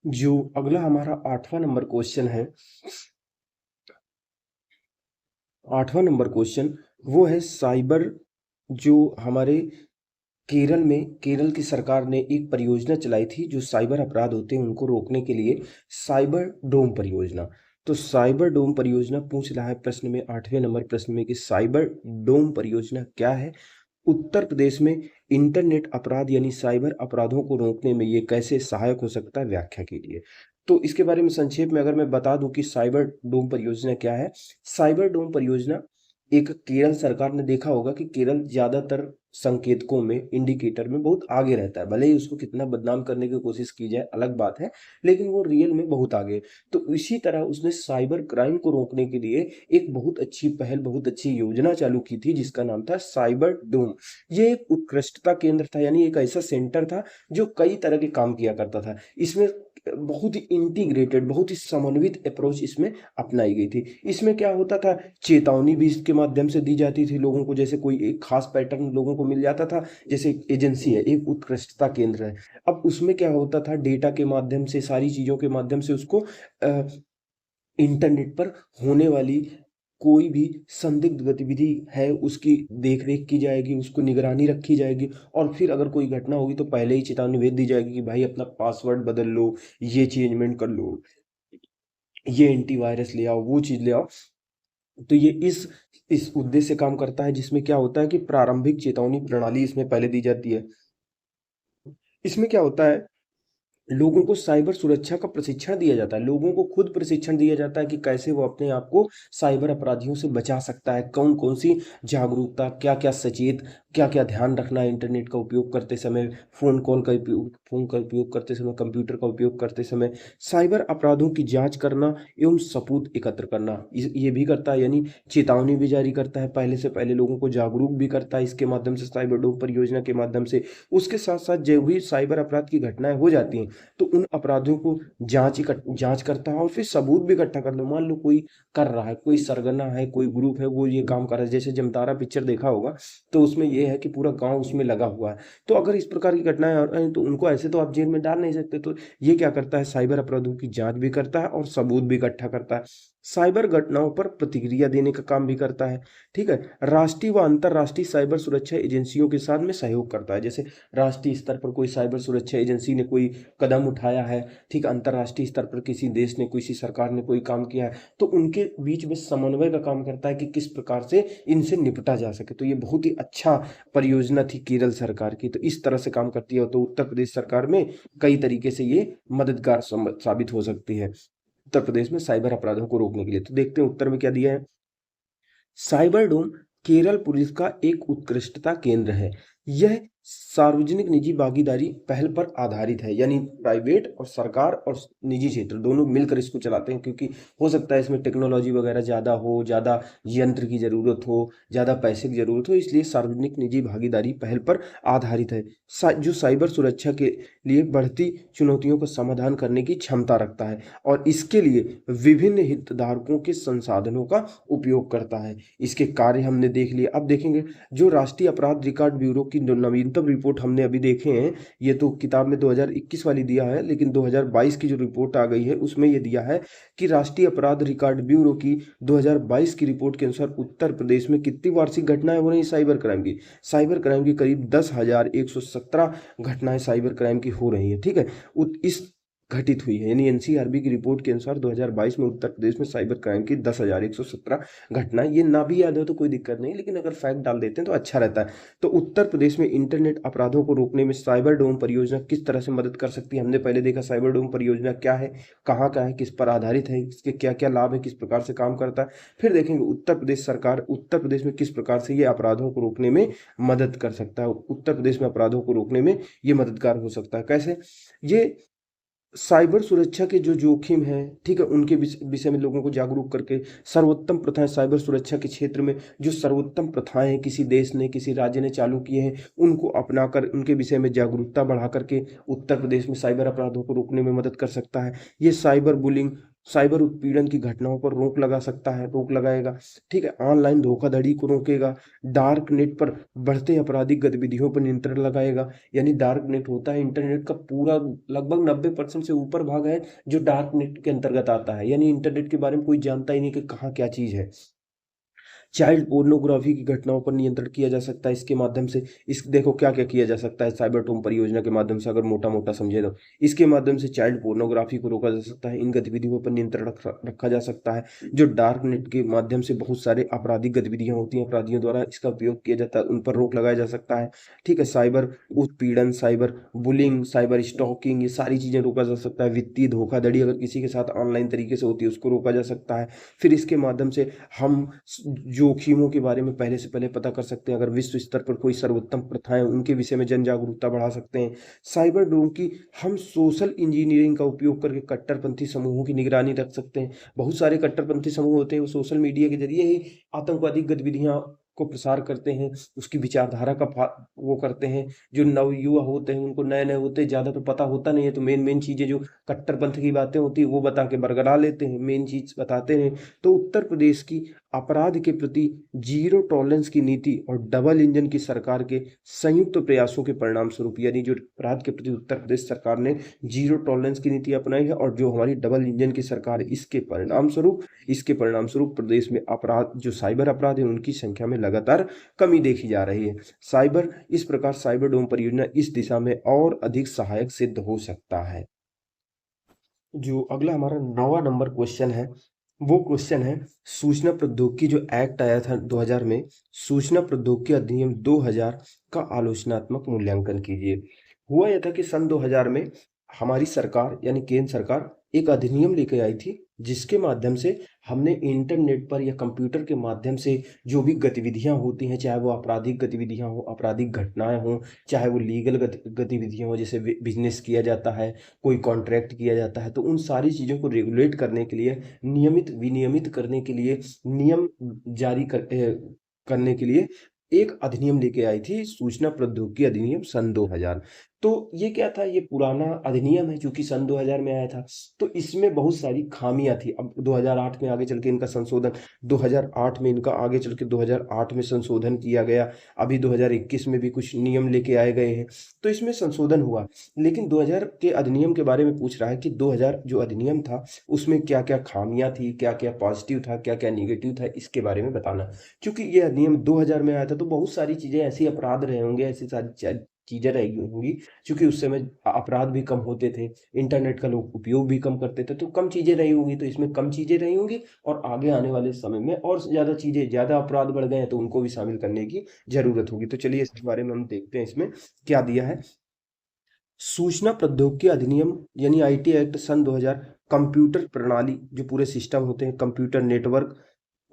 जो अगला हमारा 8वां नंबर क्वेश्चन है, 8वां नंबर क्वेश्चन वो है साइबर, जो हमारे केरल में, केरल की सरकार ने एक परियोजना चलाई थी जो साइबर अपराध होते हैं उनको रोकने के लिए, साइबर डोम परियोजना। तो साइबर डोम परियोजना पूछ रहा है प्रश्न में, 8वें नंबर प्रश्न में, कि साइबर डोम परियोजना क्या है, उत्तर प्रदेश में इंटरनेट अपराध यानी साइबर अपराधों को रोकने में ये कैसे सहायक हो सकता है, व्याख्या कीजिए। तो इसके बारे में संक्षेप में अगर मैं बता दूं कि साइबर डोम परियोजना क्या है। साइबर डोम परियोजना, एक केरल सरकार ने देखा होगा कि केरल ज्यादातर संकेतकों में, इंडिकेटर में बहुत आगे रहता है, भले ही उसको कितना बदनाम करने की कोशिश की जाए अलग बात है, लेकिन वो रियल में बहुत आगे है। तो इसी तरह उसने साइबर क्राइम को रोकने के लिए एक बहुत अच्छी पहल, बहुत अच्छी योजना चालू की थी जिसका नाम था साइबर डोम। ये एक उत्कृष्टता केंद्र था, यानी एक ऐसा सेंटर था जो कई तरह के काम किया करता था। इसमें बहुत ही इंटीग्रेटेड, बहुत ही समन्वित अप्रोच इसमें अपनाई गई थी। इसमें क्या होता था, चेतावनी भी इसके माध्यम से दी जाती थी लोगों को, जैसे कोई एक खास पैटर्न लोगों को मिल जाता था, जैसे एक एजेंसी है, एक उत्कृष्टता केंद्र है। अब उसमें क्या होता था, डेटा के माध्यम से, सारी चीजों के माध्यम से उसको इंटरनेट पर होने वाली कोई भी संदिग्ध गतिविधि है उसकी देख रेख की जाएगी, उसको निगरानी रखी जाएगी, और फिर अगर कोई घटना होगी तो पहले ही चेतावनी भेज दी जाएगी कि भाई अपना पासवर्ड बदल लो, ये चेंजमेंट कर लो, ये एंटीवायरस ले आओ, वो चीज ले आओ। तो ये इस उद्देश्य से काम करता है, जिसमें क्या होता है कि प्रारंभिक चेतावनी प्रणाली इसमें पहले दी जाती है। इसमें क्या होता है, लोगों को साइबर सुरक्षा का प्रशिक्षण दिया जाता है, लोगों को खुद प्रशिक्षण दिया जाता है कि कैसे वो अपने आप को साइबर अपराधियों से बचा सकता है, कौन कौन सी जागरूकता, क्या क्या सचेत, क्या क्या ध्यान रखना है इंटरनेट का उपयोग करते समय, फोन का उपयोग करते समय, कंप्यूटर का उपयोग करते समय, साइबर अपराधों की जांच करना एवं सबूत एकत्र करना, ये भी करता है। यानी चेतावनी भी जारी करता है, पहले से पहले लोगों को जागरूक भी करता है इसके माध्यम से, साइबर डोम परियोजना के माध्यम से। उसके साथ साथ जब भी साइबर अपराध की घटनाएं हो जाती हैं तो उन अपराधियों को जांच करता है और फिर सबूत भी इकट्ठा कर लो। मान लो कोई कर रहा है, कोई सरगना है, कोई ग्रुप है, वो ये काम कर रहा है, जैसे जमतारा पिक्चर देखा होगा, तो उसमें ये है कि पूरा गांव उसमें लगा हुआ है। तो अगर इस प्रकार की घटनाएं हो रही हैं तो उनको ऐसे तो आप जेल में डाल नहीं सकते। तो ये क्या करता है, साइबर अपराधों की जांच भी करता है और सबूत भी इकट्ठा करता है, साइबर घटनाओं पर प्रतिक्रिया देने का काम भी करता है। ठीक है, राष्ट्रीय व अंतर्राष्ट्रीय साइबर सुरक्षा एजेंसियों के साथ में सहयोग करता है। जैसे राष्ट्रीय स्तर पर कोई साइबर सुरक्षा एजेंसी ने कोई कदम उठाया है, ठीक, अंतर्राष्ट्रीय स्तर पर किसी देश ने, किसी सरकार ने कोई काम किया है, तो उनके बीच में समन्वय का काम करता है कि किस प्रकार से इनसे निपटा जा सके। तो ये बहुत ही अच्छा परियोजना थी केरल सरकार की, तो इस तरह से काम करती है। तो उत्तर प्रदेश सरकार में कई तरीके से ये मददगार साबित हो सकती है उत्तर प्रदेश में साइबर अपराधों को रोकने के लिए। तो देखते हैं उत्तर में क्या दिया है। साइबर डोम केरल पुलिस का एक उत्कृष्टता केंद्र है। यह सार्वजनिक निजी भागीदारी पहल पर आधारित है, यानी प्राइवेट और सरकार और निजी क्षेत्र दोनों मिलकर इसको चलाते हैं, क्योंकि हो सकता है इसमें टेक्नोलॉजी वगैरह ज़्यादा हो, ज़्यादा यंत्र की ज़रूरत हो, ज़्यादा पैसे की ज़रूरत हो, इसलिए सार्वजनिक निजी भागीदारी पहल पर आधारित है। जो साइबर सुरक्षा के लिए बढ़ती चुनौतियों का समाधान करने की क्षमता रखता है और इसके लिए विभिन्न हितधारकों के संसाधनों का उपयोग करता है। इसके कार्य हमने देख लिए, अब देखेंगे जो राष्ट्रीय अपराध रिकॉर्ड ब्यूरो की जो नवीनतम रिपोर्ट हमने अभी देखे हैं, ये तो किताब में 2021 वाली दिया है, लेकिन 2022 की जो रिपोर्ट आ गई है उसमें ये दिया है कि राष्ट्रीय अपराध रिकॉर्ड ब्यूरो की 2022 की रिपोर्ट के अनुसार उत्तर प्रदेश में कितनी वार्षिक घटनाएं हो रही साइबर क्राइम की, साइबर क्राइम की करीब 10,117 घटनाएं साइबर क्राइम की हो रही है। ठीक है, इस घटित हुई है, यानी एनसीआरबी की रिपोर्ट के अनुसार 2022 में उत्तर प्रदेश में साइबर क्राइम की 10,117 घटनाएं। ये ना भी याद हो तो कोई दिक्कत नहीं, लेकिन अगर फैक्ट डाल देते हैं तो अच्छा रहता है। तो उत्तर प्रदेश में इंटरनेट अपराधों को रोकने में साइबर डोम परियोजना किस तरह से मदद कर सकती है, हमने पहले देखा साइबर डोम परियोजना क्या है, कहाँ का है, किस पर आधारित है, इसके क्या क्या लाभ है, किस प्रकार से काम करता है। फिर देखेंगे उत्तर प्रदेश सरकार उत्तर प्रदेश में किस प्रकार से ये अपराधों को रोकने में मदद कर सकता है, उत्तर प्रदेश में अपराधों को रोकने में ये मददगार हो सकता है। कैसे, ये साइबर सुरक्षा के जो जोखिम हैं, ठीक है, उनके विषय में लोगों को जागरूक करके सर्वोत्तम प्रथाएं, साइबर सुरक्षा के क्षेत्र में जो सर्वोत्तम प्रथाएं हैं किसी देश ने, किसी राज्य ने चालू किए हैं, उनको अपनाकर उनके विषय में जागरूकता बढ़ा करके उत्तर प्रदेश में साइबर अपराधों को रोकने में मदद कर सकता है। ये साइबर बुलिंग साइबर उत्पीड़न की घटनाओं पर रोक लगा सकता है, रोक लगाएगा, ठीक है? ऑनलाइन धोखाधड़ी को रोकेगा, डार्क नेट पर बढ़ते आपराधिक गतिविधियों पर नियंत्रण लगाएगा। यानी डार्क नेट होता है इंटरनेट का पूरा लगभग 90% से ऊपर भाग है जो डार्क नेट के अंतर्गत आता है। यानी इंटरनेट के बारे में कोई जानता ही नहीं कि कहाँ क्या चीज़ है। चाइल्ड पोर्नोग्राफी की घटनाओं पर नियंत्रण किया जा सकता है इसके माध्यम से। इस देखो क्या-क्या किया जा सकता है साइबरटोम परियोजना के माध्यम से, अगर मोटा-मोटा समझे तो। इसके माध्यम से चाइल्ड पोर्नोग्राफी को रोका जा सकता है, इन गतिविधियों पर नियंत्रण रखा जा सकता है। जो डार्क नेट के माध्यम से बहुत सारे आपराधिक गतिविधियाँ होती हैं, अपराधियों द्वारा इसका उपयोग किया जाता है, उन पर रोक लगाया जा सकता है। ठीक है? साइबर उत्पीड़न, साइबर बुलिंग, साइबर स्टॉकिंग, ये सारी चीज़ें रोका जा सकता है। वित्तीय धोखाधड़ी अगर किसी के साथ ऑनलाइन तरीके से होती है, उसको रोका जा सकता है। फिर इसके माध्यम से हम जोखिमों के बारे में पहले से पहले पता कर सकते हैं। अगर विश्व स्तर पर कोई सर्वोत्तम प्रथाएं उनके विषय में जन जागरूकता बढ़ा सकते हैं। साइबर डोम की हम सोशल इंजीनियरिंग का उपयोग करके कट्टरपंथी समूहों की निगरानी रख सकते हैं। बहुत सारे कट्टरपंथी समूह होते हैं, वो सोशल मीडिया के जरिए ही आतंकवादी गतिविधियां को प्रसार करते हैं, उसकी विचारधारा का वो करते हैं। जो नवयुवा होते हैं उनको नए नए होते हैं, ज़्यादा तो पता होता नहीं है, तो मेन मेन चीज़ें जो कट्टरपंथ की बातें होती है वो बता के बरगला लेते हैं, मेन चीज़ बताते हैं। तो उत्तर प्रदेश की अपराध के प्रति जीरो टॉलरेंस की नीति और डबल इंजन की सरकार के संयुक्त प्रयासों के परिणाम स्वरूप, यानी जो अपराध के प्रति उत्तर प्रदेश सरकार ने जीरो टॉलरेंस की नीति अपनाई है और जो हमारी डबल इंजन की सरकार है, इसके परिणाम स्वरूप प्रदेश में अपराध, जो साइबर अपराध है, उनकी संख्या में लगातार कमी देखी जा रही है। इस प्रकार साइबर डोम परियोजना इस दिशा में और अधिक सहायक सिद्ध हो सकता है। जो अगला हमारा 9वां नंबर क्वेश्चन है, वो क्वेश्चन है सूचना प्रौद्योगिकी जो एक्ट आया था 2000 में, सूचना प्रौद्योगिकी अधिनियम 2000 का आलोचनात्मक मूल्यांकन कीजिए। हुआ यह था कि सन 2000 में हमारी सरकार यानी केंद्र सरकार एक अधिनियम लेके आई थी, जिसके माध्यम से हमने इंटरनेट पर या कंप्यूटर के माध्यम से जो भी गतिविधियां होती हैं, चाहे वो आपराधिक गतिविधियां हो, आपराधिक घटनाएं हों, चाहे वो लीगल गतिविधियां हो, जैसे बिजनेस किया जाता है, कोई कॉन्ट्रैक्ट किया जाता है, तो उन सारी चीज़ों को रेगुलेट करने के लिए, नियमित विनियमित करने के लिए, नियम जारी करने के लिए एक अधिनियम लेके आई थी, सूचना प्रौद्योगिकी अधिनियम सन 2000। तो ये क्या था, ये पुराना अधिनियम है, चूंकि सन 2000 में आया था, तो इसमें बहुत सारी खामियां थी। अब 2008 में आगे चल के इनका संशोधन, 2008 में इनका आगे चल के 2008 में संशोधन किया गया। अभी 2021 में भी कुछ नियम लेके आए गए हैं, तो इसमें संशोधन हुआ। लेकिन 2000 के अधिनियम के बारे में पूछ रहा है कि 2000 जो अधिनियम था उसमें क्या क्या खामियां थी, क्या क्या पॉजिटिव था, क्या क्या निगेटिव था, इसके बारे में बताना। क्योंकि ये अधिनियम 2000 में आया था, तो बहुत सारी चीजें ऐसी अपराध रहे होंगे, ऐसी सारी चीजें रही होंगी, क्योंकि उस समय अपराध भी कम होते थे, इंटरनेट का लोग उपयोग भी कम करते थे, तो कम चीजें रही होंगी, तो इसमें कम चीजें रही होंगी। और आगे आने वाले समय में और ज्यादा चीजें, ज्यादा अपराध बढ़ गए हैं, तो उनको भी शामिल करने की जरूरत होगी। तो चलिए इस बारे में हम देखते हैं इसमें क्या दिया है। सूचना प्रौद्योगिकी अधिनियम यानी आईटी एक्ट सन 2000 कंप्यूटर प्रणाली, जो पूरे सिस्टम होते हैं, कंप्यूटर नेटवर्क,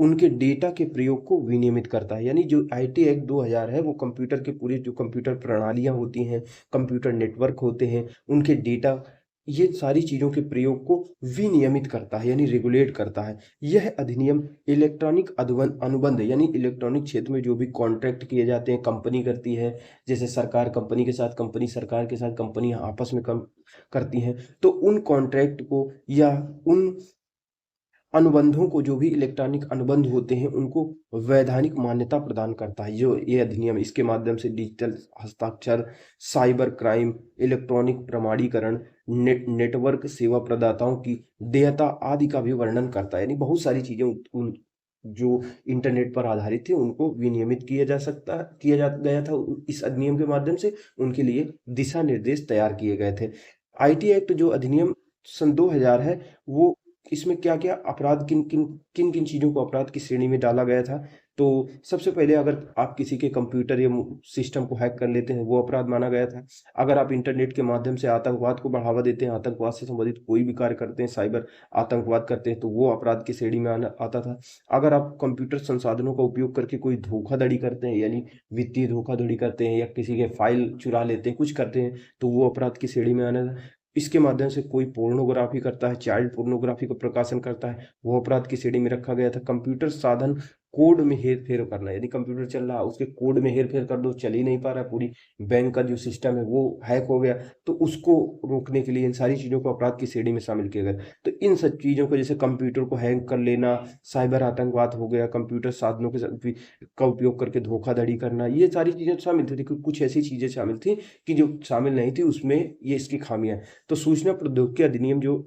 उनके डेटा के प्रयोग को विनियमित करता है। यानी जो आईटी एक्ट 2000 है, वो कंप्यूटर के पूरे जो कंप्यूटर प्रणालियां होती हैं, कंप्यूटर नेटवर्क होते हैं, उनके डेटा, ये सारी चीज़ों के प्रयोग को विनियमित करता है, यानी रेगुलेट करता है। यह अधिनियम इलेक्ट्रॉनिक अनुबंध यानी इलेक्ट्रॉनिक क्षेत्र में जो भी कॉन्ट्रैक्ट किए जाते हैं, कंपनी करती है, जैसे सरकार कंपनी के साथ, कंपनी सरकार के साथ, कंपनियां आपस में कम करती हैं, तो उन कॉन्ट्रैक्ट को या उन अनुबंधों को, जो भी इलेक्ट्रॉनिक अनुबंध होते हैं, उनको वैधानिक मान्यता प्रदान करता है जो ये अधिनियम। इसके माध्यम से डिजिटल हस्ताक्षर, साइबर क्राइम, इलेक्ट्रॉनिक प्रमाणीकरण, नेटवर्क सेवा प्रदाताओं की देयता आदि का भी वर्णन करता है। यानी बहुत सारी चीजें उन जो इंटरनेट पर आधारित थे, उनको विनियमित किया जा गया था इस अधिनियम के माध्यम से, उनके लिए दिशा निर्देश तैयार किए गए थे। आईटी एक्ट जो अधिनियम सन 2000 है, वो इसमें क्या-क्या अपराध, किन-किन चीज़ों को अपराध की श्रेणी में डाला गया था। तो सबसे पहले, अगर आप किसी के कंप्यूटर या सिस्टम को हैक कर लेते हैं, वो अपराध माना गया था। अगर आप इंटरनेट के माध्यम से आतंकवाद को बढ़ावा देते हैं, आतंकवाद से संबंधित कोई भी कार्य करते हैं, साइबर आतंकवाद करते हैं, तो वो अपराध की श्रेणी में आता था। अगर आप कंप्यूटर संसाधनों का उपयोग करके कोई धोखाधड़ी करते हैं, यानी वित्तीय धोखाधड़ी करते हैं या किसी के फाइल चुरा लेते हैं, कुछ करते हैं, तो वो अपराध की श्रेणी में आना था। इसके माध्यम से कोई पोर्नोग्राफी करता है, चाइल्ड पोर्नोग्राफी का प्रकाशन करता है, वो अपराध की श्रेणी में रखा गया था। कंप्यूटर साधन कोड में हेर फेर करना, यदि कंप्यूटर चल रहा है उसके कोड में हेर फेर कर दो, चल ही नहीं पा रहा है, पूरी बैंक का जो सिस्टम है वो हैक हो गया, तो उसको रोकने के लिए इन सारी चीज़ों को अपराध की श्रेणी में शामिल किया गया। तो इन सब चीज़ों को, जैसे कंप्यूटर को हैक कर लेना, साइबर आतंकवाद हो गया, कंप्यूटर साधनों के का उपयोग करके धोखाधड़ी करना, ये सारी चीज़ें शामिल थी, लेकिन कुछ ऐसी चीज़ें शामिल थी कि जो शामिल नहीं थी, उसमें ये इसकी खामियां हैं। तो सूचना प्रौद्योगिकी अधिनियम जो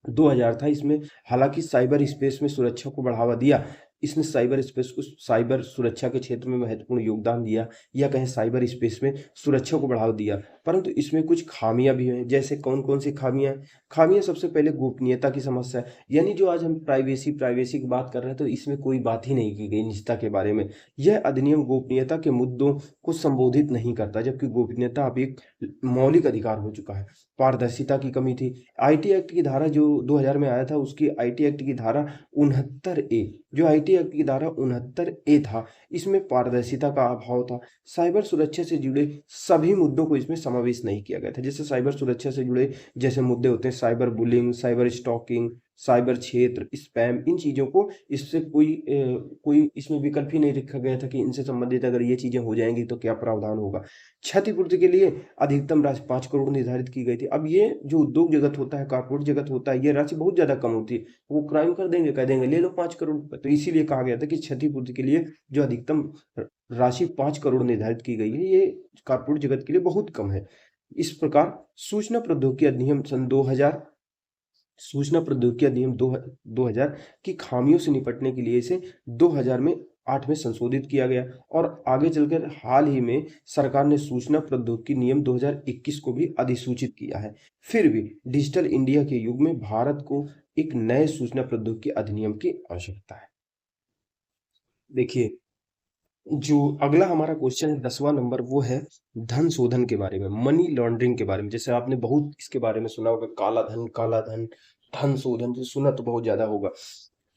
2000 था, इसमें हालांकि साइबर स्पेस में सुरक्षा को बढ़ावा दिया, इसने साइबर स्पेस को, साइबर सुरक्षा के क्षेत्र में महत्वपूर्ण योगदान दिया, या कहें साइबर स्पेस में सुरक्षा को बढ़ावा दिया, परंतु इसमें कुछ खामियां भी हैं। जैसे कौन कौन सी खामियां हैं? खामियां सबसे पहले गोपनीयता की समस्या है, यानी जो आज हम प्राइवेसी प्राइवेसी की बात कर रहे हैं, तो इसमें कोई बात ही नहीं की गई निजता के बारे में। यह अधिनियम गोपनीयता के मुद्दों को संबोधित नहीं करता, जबकि गोपनीयता अब एक मौलिक अधिकार हो चुका है। पारदर्शिता की कमी थी। आईटी एक्ट की धारा जो 2000 में आया था, उसकी आईटी एक्ट की धारा 69 ए, जो आईटी एक्ट की धारा 69 ए था, इसमें पारदर्शिता का अभाव था। साइबर सुरक्षा से जुड़े सभी मुद्दों को इसमें समावेश नहीं किया गया था। जैसे साइबर सुरक्षा से जुड़े जैसे मुद्दे होते हैं, cyber bullying, cyber stalking, cyber क्षेत्र, स्पैम, इन चीज़ों को इससे कोई इसमें विकल्प ही नहीं रखा गया था कि इनसे संबंधित अगर ये चीज़ें हो जाएंगी तो क्या प्रावधान होगा। क्षतिपूर्ति के लिए अधिकतम राशि 5 करोड़ निर्धारित की गई थी। अब ये जो उद्योग जगत होता है, कॉर्पोरेट जगत होता है, ये राशि बहुत ज़्यादा कम होती है, वो क्राइम कर देंगे, कह देंगे ले लो 5 करोड़ रुपए। तो इसीलिए कहा गया था कि क्षतिपूर्ति के लिए जो अधिकतम राशि 5 करोड़ निर्धारित की गई है, ये कॉर्पोरेट जगत के लिए बहुत कम है। इस प्रकार सूचना प्रौद्योगिकी अधिनियम सन 2000, सूचना प्रौद्योगिकी अधिनियम 2000 की खामियों से निपटने के लिए इसे 2008 में संशोधित किया गया, और आगे चलकर हाल ही में सरकार ने सूचना प्रौद्योगिकी नियम 2021 को भी अधिसूचित किया है। फिर भी डिजिटल इंडिया के युग में भारत को एक नए सूचना प्रौद्योगिकी अधिनियम की आवश्यकता है। देखिए, जो अगला हमारा क्वेश्चन है 10वां नंबर, वो है धन शोधन के बारे में, मनी लॉन्ड्रिंग के बारे में। जैसे आपने बहुत इसके बारे में सुना होगा, काला धन, धन शोधन, जो सुना तो बहुत ज्यादा होगा।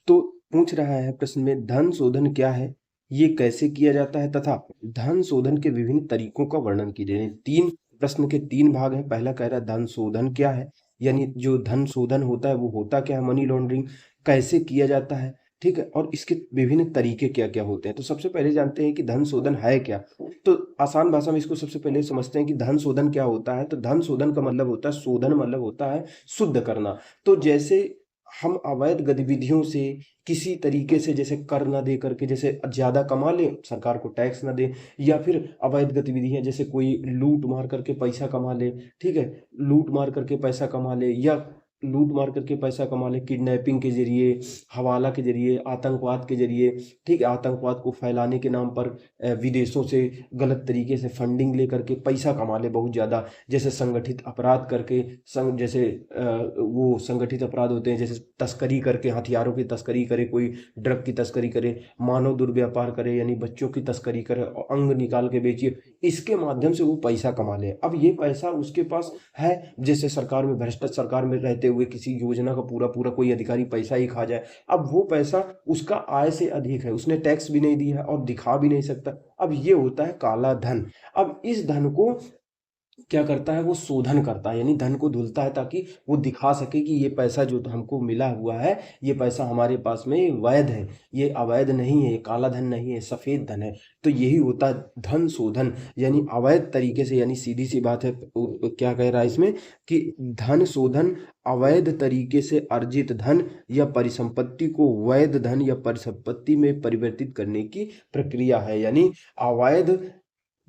तो पूछ रहा है प्रश्न में, धन शोधन क्या है, ये कैसे किया जाता है, तथा धन शोधन के विभिन्न तरीकों का वर्णन कीजिए। तीन प्रश्न के तीन भाग हैं। पहला कह रहा है धन शोधन क्या है, यानी जो धन शोधन होता है वो होता क्या है, मनी लॉन्ड्रिंग कैसे किया जाता है, ठीक है, और इसके विभिन्न तरीके क्या क्या होते हैं। तो सबसे पहले जानते हैं कि धन शोधन है क्या। तो आसान भाषा में इसको सबसे पहले समझते हैं कि धन शोधन क्या होता है। तो धन शोधन का मतलब होता है, शोधन मतलब होता है शुद्ध करना। तो जैसे हम अवैध गतिविधियों से किसी तरीके से, जैसे कर ना दे करके, जैसे ज्यादा कमा ले, सरकार को टैक्स ना दे, या फिर अवैध गतिविधियां जैसे कोई लूट मार करके पैसा कमा ले, ठीक है, लूट मार करके पैसा कमा ले, या लूट मार करके पैसा कमा ले किडनैपिंग के जरिए, हवाला के जरिए, आतंकवाद के जरिए, ठीक है, आतंकवाद को फैलाने के नाम पर विदेशों से गलत तरीके से फंडिंग ले करके पैसा कमा ले बहुत ज़्यादा। जैसे संगठित अपराध करके, जैसे वो संगठित अपराध होते हैं, जैसे तस्करी करके, हथियारों की तस्करी करे, कोई ड्रग की तस्करी करे, मानव दुर्व्यापार करे, यानी बच्चों की तस्करी करे और अंग निकाल के बेचिए, इसके माध्यम से वो पैसा कमा ले। अब ये पैसा उसके पास है, जैसे सरकार में भ्रष्टाचार, सरकार में रहते हुए किसी योजना का पूरा पूरा कोई अधिकारी पैसा ही खा जाए, अब वो पैसा उसका आय से अधिक है, उसने टैक्स भी नहीं दिया है और दिखा भी नहीं सकता। अब ये होता है काला धन। अब इस धन को क्या करता है, वो शोधन करता है, यानी धन को धुलता है, ताकि वो दिखा सके कि ये पैसा जो हमको मिला हुआ है, ये पैसा हमारे पास में वैध है, ये अवैध नहीं है, ये काला धन नहीं है, सफेद धन है। तो यही होता है धन शोधन, यानी अवैध तरीके से, यानी सीधी सी बात है, क्या कह रहा है इसमें कि धन शोधन अवैध तरीके से अर्जित धन या परिसंपत्ति को वैध धन या परिसंपत्ति में परिवर्तित करने की प्रक्रिया है। यानी अवैध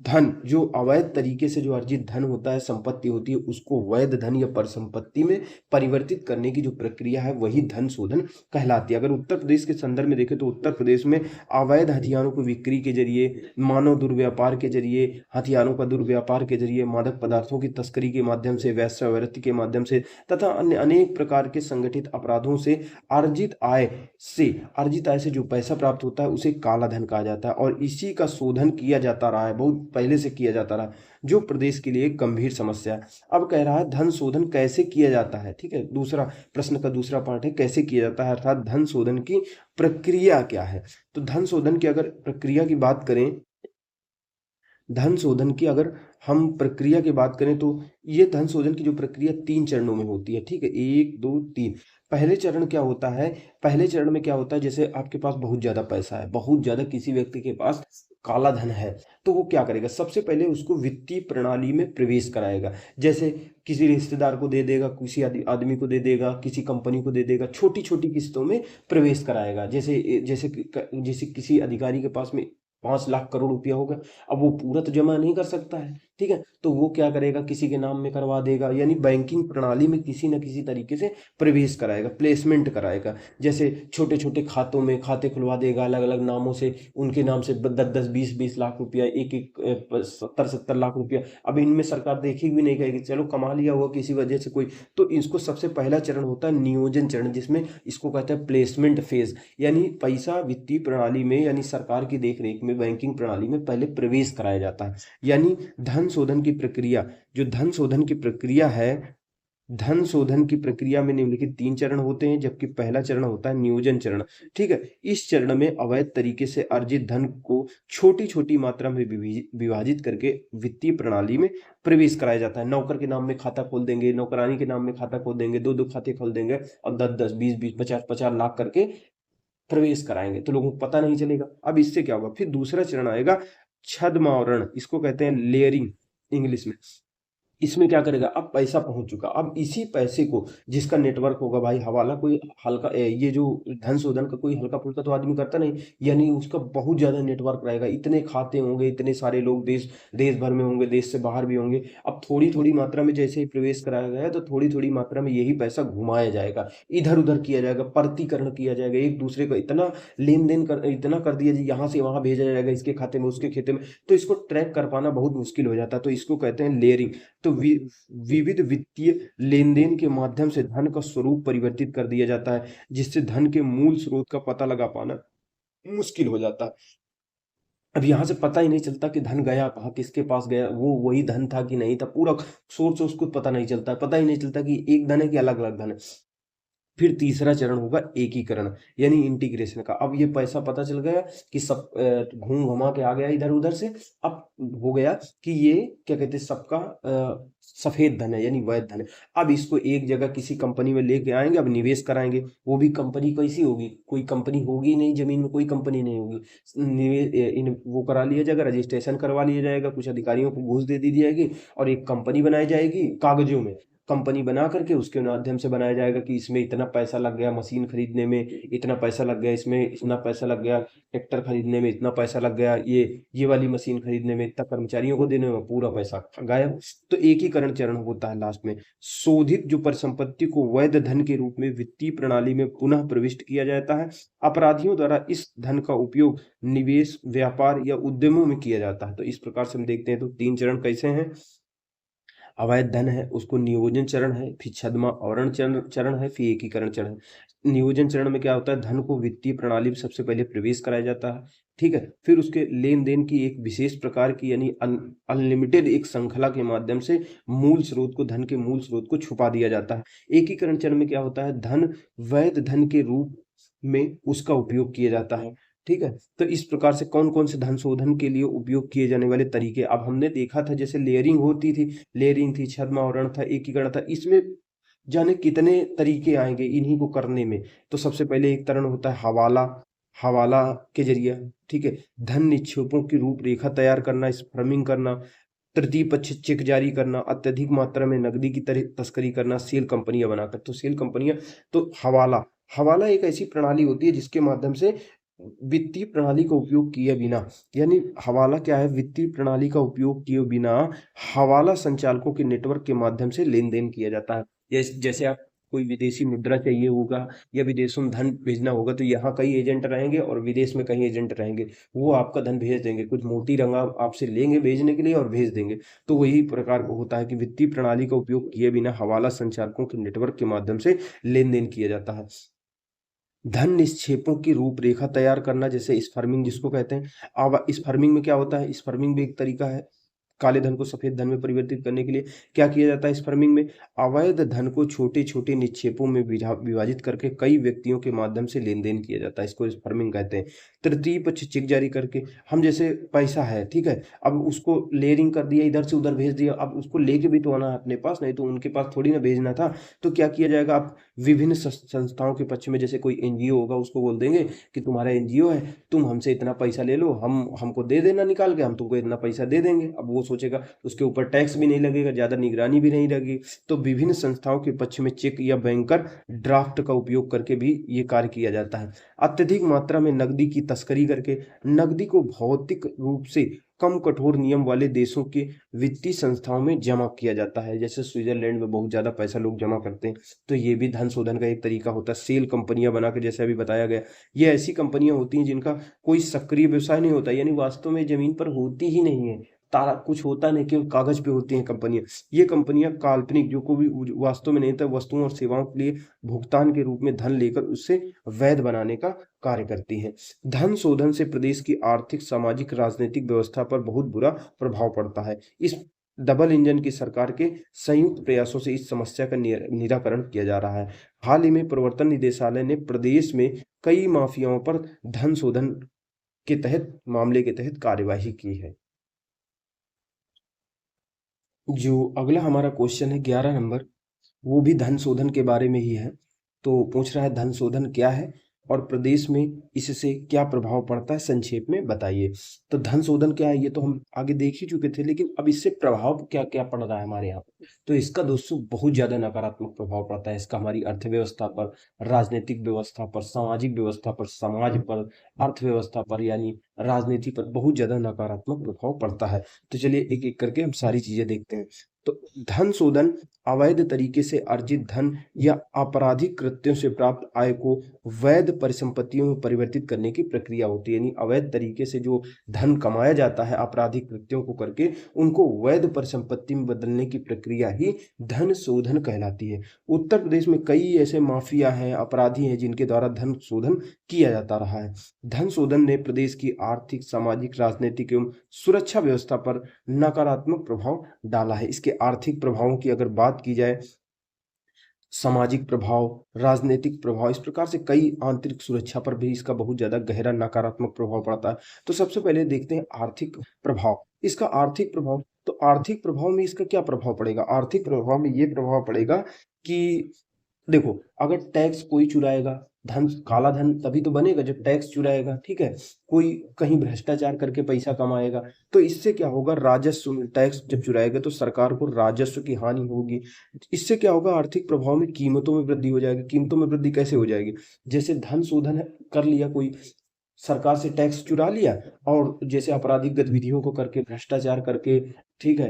धन, जो अवैध तरीके से जो अर्जित धन होता है, संपत्ति होती है, उसको वैध धन या परिसंपत्ति में परिवर्तित करने की जो प्रक्रिया है, वही धन शोधन कहलाती है। अगर उत्तर प्रदेश के संदर्भ में देखें तो उत्तर प्रदेश में अवैध हथियारों को बिक्री के जरिए, मानव दुर्व्यापार के जरिए, हथियारों का दुर्व्यापार के जरिए, मादक पदार्थों की तस्करी के माध्यम से, वेश्यावृत्ति के माध्यम से, तथा अन्य अनेक प्रकार के संगठित अपराधों से अर्जित आय से जो पैसा प्राप्त होता है, उसे काला धन कहा जाता है, और इसी का शोधन किया जाता रहा है, बहुत पहले से किया जाता रहा, जो प्रदेश के लिए एक गंभीर समस्या है। अब कह रहा है धन शोधन कैसे किया जाता है, ठीक है, दूसरा प्रश्न का दूसरा पार्ट है कैसे किया जाता है, अर्थात धन शोधन की प्रक्रिया क्या है। तो धन शोधन की अगर प्रक्रिया की बात करें, धन शोधन की अगर हम प्रक्रिया की बात करें तो ये धन शोधन की जो प्रक्रिया 3 चरणों में होती है, ठीक है? 1, 2, 3। पहले चरण क्या होता है, पहले चरण में क्या होता है, जैसे आपके पास बहुत ज़्यादा पैसा है, बहुत ज़्यादा किसी व्यक्ति के पास काला धन है, तो वो क्या करेगा? सबसे पहले उसको वित्तीय प्रणाली में प्रवेश कराएगा। जैसे किसी रिश्तेदार को दे देगा, किसी आदमी को दे देगा, किसी कंपनी को दे देगा, छोटी-छोटी किस्तों में प्रवेश कराएगा। जैसे किसी अधिकारी के पास में 5 लाख करोड़ रुपया होगा, अब वो पूरा तो जमा नहीं कर सकता है, ठीक है? तो वो क्या करेगा, किसी के नाम में करवा देगा, यानी बैंकिंग प्रणाली में किसी न किसी तरीके से प्रवेश कराएगा, प्लेसमेंट कराएगा। जैसे छोटे-छोटे खातों में खाते खुलवा देगा अलग-अलग नामों से, उनके नाम से 10-10, 20-20 लाख रुपया, एक-एक 70-70 लाख रुपया। अब इनमें सरकार देखेगी भी नहीं, कहेगी चलो कमा लिया होगा किसी वजह से कोई। तो इसको सबसे पहला चरण होता है नियोजन चरण, जिसमें इसको कहते हैं प्लेसमेंट फेज़। यानी पैसा वित्तीय प्रणाली में, यानी सरकार की देख-रेख में, बैंकिंग प्रणाली में पहले प्रवेश कराया जाता है। यानी धन शोधन की प्रक्रिया, जो धन शोधन की प्रक्रिया है, धन शोधन की प्रक्रिया में निम्नलिखित 3 चरण होते हैं, जबकि पहला चरण होता है नियोजन चरण, ठीक है? इस चरण में अवैध तरीके से अर्जित धन को छोटी-छोटी मात्रा में विभाजित करके वित्तीय प्रणाली में प्रवेश कराया जाता है। नौकर के नाम में खाता खोल देंगे, नौकरानी के नाम में खाता खोल देंगे, 2-2 खाते खोल देंगे और 10-10, 20-20, 50-50 लाख करके प्रवेश कराएँगे, तो लोगों को पता नहीं चलेगा। अब इससे क्या होगा? फिर दूसरा चरण आएगा छद्मावरण, इसको कहते हैं लेयरिंग इंग्लिश में। इसमें क्या करेगा, अब पैसा पहुँच चुका, अब इसी पैसे को, जिसका नेटवर्क होगा भाई, हवाला कोई हल्का ये जो धन शोधन का कोई हल्का-फुल्का तो आदमी करता नहीं, यानी उसका बहुत ज़्यादा नेटवर्क रहेगा, इतने खाते होंगे, इतने सारे लोग देश देश भर में होंगे, देश से बाहर भी होंगे। अब थोड़ी-थोड़ी मात्रा में जैसे ही प्रवेश कराया गया है, तो थोड़ी-थोड़ी मात्रा में यही पैसा घुमाया जाएगा, इधर-उधर किया जाएगा, परतीकरण किया जाएगा, एक-दूसरे को इतना लेन-देन इतना कर दिया जी, यहाँ से वहाँ भेजा जाएगा, इसके खाते में, उसके खाते में, तो इसको ट्रैक कर पाना बहुत मुश्किल हो जाता है, तो इसको कहते हैं लेयरिंग। तो विविध वित्तीय लेन-देन के माध्यम से धन का स्वरूप परिवर्तित कर दिया जाता है, जिससे धन के मूल स्रोत का पता लगा पाना मुश्किल हो जाता है। अब यहाँ से पता ही नहीं चलता कि धन गया कहाँ, किसके पास गया, वो वही धन था कि नहीं था, पूरा सोर्स उसको पता नहीं चलता है, पता ही नहीं चलता कि एक धन है कि अलग-अलग धन है। फिर तीसरा चरण होगा एकीकरण, यानी इंटीग्रेशन का। अब ये पैसा पता चल गया कि सब घूम-घुमा के आ गया इधर-उधर से, अब हो गया कि ये क्या कहते हैं, सबका सफ़ेद धन है, यानी वैध धन है। अब इसको एक जगह किसी कंपनी में लेके आएँगे, अब निवेश कराएँगे, वो भी कंपनी कैसी होगी? कोई कंपनी होगी ही नहीं, ज़मीन में कोई कंपनी नहीं होगी। वो करा लिया जाएगा, रजिस्ट्रेशन करवा लिया जाएगा, कुछ अधिकारियों को घूस दे दी जाएगी और एक कंपनी बनाई जाएगी कागज़ों में। कंपनी बना करके उसके माध्यम से बनाया जाएगा कि इसमें इतना पैसा लग गया मशीन खरीदने में, इतना पैसा लग गया इसमें, इतना पैसा लग गया ट्रैक्टर खरीदने में, इतना पैसा लग गया ये वाली मशीन खरीदने में, इतना कर्मचारियों को देने में, पूरा पैसा गायब। तो एकीकरण चरण होता है लास्ट में। शोधित जो परिसंपत्ति को वैध धन के रूप में वित्तीय प्रणाली में पुनः प्रविष्ट किया जाता है। अपराधियों द्वारा इस धन का उपयोग निवेश, व्यापार या उद्यमों में किया जाता है। तो इस प्रकार से हम देखते हैं, तो 3 चरण कैसे हैं? अवैध धन है, उसको नियोजन चरण है, फिर छद्मावरण चरण चरण है, फिर एकीकरण चरण है। नियोजन चरण में क्या होता है, धन को वित्तीय प्रणाली में सबसे पहले प्रवेश कराया जाता है, ठीक है? फिर उसके लेन-देन की एक विशेष प्रकार की, यानी अनलिमिटेड एक श्रृंखला के माध्यम से मूल स्रोत को, धन के मूल स्रोत को छुपा दिया जाता है। एकीकरण चरण में क्या होता है, धन वैध धन के रूप में उसका उपयोग किया जाता है, ठीक है? तो इस प्रकार से कौन-कौन से धन शोधन के लिए उपयोग किए जाने वाले तरीके, अब हमने देखा था, जैसे लेयरिंग होती थी, लेयरिंग थी, छद्मावरण था, एकीकरण था, इसमें जाने कितने तरीके आएँगे इन्हीं को करने में। तो सबसे पहले एक चरण होता है हवाला, हवाला के ज़रिए, ठीक है? धन निक्षेपों की रूपरेखा तैयार करना, स्पर्मिंग करना, तृतीय पक्ष चेक जारी करना, अत्यधिक मात्रा में नकदी की तरह तस्करी करना, सेल कंपनियाँ बनाकर। तो सेल कंपनियाँ, तो हवाला, हवाला एक ऐसी प्रणाली होती है जिसके माध्यम से वित्तीय प्रणाली का उपयोग किए बिना, यानी हवाला क्या है, वित्तीय प्रणाली का उपयोग किए बिना हवाला संचालकों के नेटवर्क के माध्यम से लेन-देन किया जाता है। जैसे आप कोई विदेशी मुद्रा चाहिए होगा या विदेशों में धन भेजना होगा, तो यहाँ कई एजेंट रहेंगे और विदेश में कई एजेंट रहेंगे। वो आपका धन भेज देंगे, कुछ मोटी रकम आपसे लेंगे भेजने के लिए और भेज देंगे। तो वही प्रकार का होता है कि वित्तीय प्रणाली का उपयोग किए बिना हवाला संचालकों के नेटवर्क के माध्यम से लेन-देन किया जाता है। धन निक्षेपों की रूपरेखा तैयार करना, जैसे स्पर्मिंग जिसको कहते हैं। अब स्पर्मिंग में क्या होता है, स्पर्मिंग भी एक तरीका है। काले धन को सफेद धन में परिवर्तित करने के लिए क्या किया जाता है इस फर्मिंग में? अवैध धन को छोटे-छोटे निक्षेपों में विभाजित करके कई व्यक्तियों के माध्यम से लेन-देन किया जाता है। इसको इस फर्मिंग कहते हैं। तृतीय पक्ष चेक जारी करके हम जैसे पैसा है, ठीक है? अब उसको लेयरिंग कर दिया, इधर से उधर भेज दिया, अब उसको लेके भी तो आना है अपने पास, नहीं तो उनके पास थोड़ी ना भेजना था। तो क्या किया जाएगा, आप विभिन्न संस्थाओं के पक्ष में, जैसे कोई एनजीओ होगा उसको बोल देंगे कि तुम्हारा एनजीओ है, तुम हमसे इतना पैसा ले लो, हमको दे देना निकाल के, हम तुमको इतना पैसा दे देंगे। अब वो सोचेगा उसके ऊपर टैक्स भी नहीं लगेगा, ज़्यादा निगरानी भी नहीं लगेगी। तो विभिन्न संस्थाओं के पक्ष में चेक या बैंकर ड्राफ्ट का उपयोग करके भी ये कार्य किया जाता है। अत्यधिक मात्रा में नकदी की तस्करी करके नकदी को भौतिक रूप से कम कठोर नियम वाले देशों के वित्तीय संस्थाओं में जमा किया जाता है। जैसे स्विट्जरलैंड में बहुत ज़्यादा पैसा लोग जमा करते हैं, तो ये भी धन शोधन का एक तरीका होता है। सेल कंपनियां बना के, जैसे अभी बताया गया, ये ऐसी कंपनियां होती हैं जिनका कोई सक्रिय व्यवसाय नहीं होता, यानी वास्तव में जमीन पर होती ही नहीं है, तारा कुछ होता नहीं, केवल कागज पे होती हैं कंपनियां। ये कंपनियां काल्पनिक, जो को भी वास्तव में नहीं था, वस्तुओं और सेवाओं के लिए भुगतान के रूप में धन लेकर उससे वैध बनाने का कार्य करती हैं। धन शोधन से प्रदेश की आर्थिक, सामाजिक, राजनीतिक व्यवस्था पर बहुत बुरा प्रभाव पड़ता है। इस डबल इंजन की सरकार के संयुक्त प्रयासों से इस समस्या का निराकरण किया जा रहा है। हाल ही में प्रवर्तन निदेशालय ने प्रदेश में कई माफियाओं पर धन शोधन के तहत, मामले के तहत कार्यवाही की है। जो अगला हमारा क्वेश्चन है 11 नंबर, वो भी धन शोधन के बारे में ही है। तो पूछ रहा है धन शोधन क्या है और प्रदेश में इससे क्या प्रभाव पड़ता है, संक्षेप में बताइए। तो धन शोधन क्या है ये तो हम आगे देख ही चुके थे, लेकिन अब इससे प्रभाव क्या क्या पड़ रहा है हमारे यहाँ पर। तो इसका दोस्तों बहुत ज्यादा नकारात्मक प्रभाव पड़ता है इसका हमारी अर्थव्यवस्था पर, राजनीतिक व्यवस्था पर, सामाजिक व्यवस्था पर, समाज पर, अर्थव्यवस्था पर, यानी राजनीति पर बहुत ज्यादा नकारात्मक प्रभाव पड़ता है। तो चलिए एक एक करके हम सारी चीजें देखते हैं। तो धन शोधन अवैध तरीके से अर्जित धन या आपराधिक कृत्यों से प्राप्त आय को वैध परिसंपत्तियों में परिवर्तित करने की प्रक्रिया होती है। यानी अवैध तरीके से जो धन कमाया जाता है आपराधिक कृत्यों को करके, उनको वैध परिसंपत्ति में बदलने की प्रक्रिया ही धन शोधन कहलाती है। उत्तर प्रदेश में कई ऐसे माफिया हैं, अपराधी हैं, जिनके द्वारा धन शोधन किया जाता रहा है। धन शोधन ने प्रदेश की आर्थिक, सामाजिक, राजनीतिक एवं सुरक्षा व्यवस्था पर नकारात्मक प्रभाव डाला है। इसके आर्थिक प्रभावों की अगर बात की जाए, सामाजिक प्रभाव, राजनीतिक प्रभाव, इस प्रकार से कई, आंतरिक सुरक्षा पर भी इसका बहुत ज्यादा गहरा नकारात्मक प्रभाव पड़ता है। तो सबसे पहले देखते हैं आर्थिक प्रभाव। इसका आर्थिक प्रभाव, तो आर्थिक प्रभाव में इसका क्या प्रभाव पड़ेगा? आर्थिक प्रभाव में ये प्रभाव पड़ेगा कि देखो, अगर टैक्स कोई चुराएगा, धन, काला धन तभी तो बनेगा जब टैक्स चुराएगा, ठीक है? कोई कहीं भ्रष्टाचार करके पैसा कमाएगा, तो इससे क्या होगा, राजस्व में, टैक्स जब चुराएगा तो सरकार को राजस्व की हानि होगी। इससे क्या होगा, आर्थिक प्रभाव में कीमतों में वृद्धि हो जाएगी। कीमतों में वृद्धि कैसे हो जाएगी? जैसे धन शोधन कर लिया कोई, सरकार से टैक्स चुरा लिया, और जैसे आपराधिक गतिविधियों को करके, भ्रष्टाचार करके, ठीक है,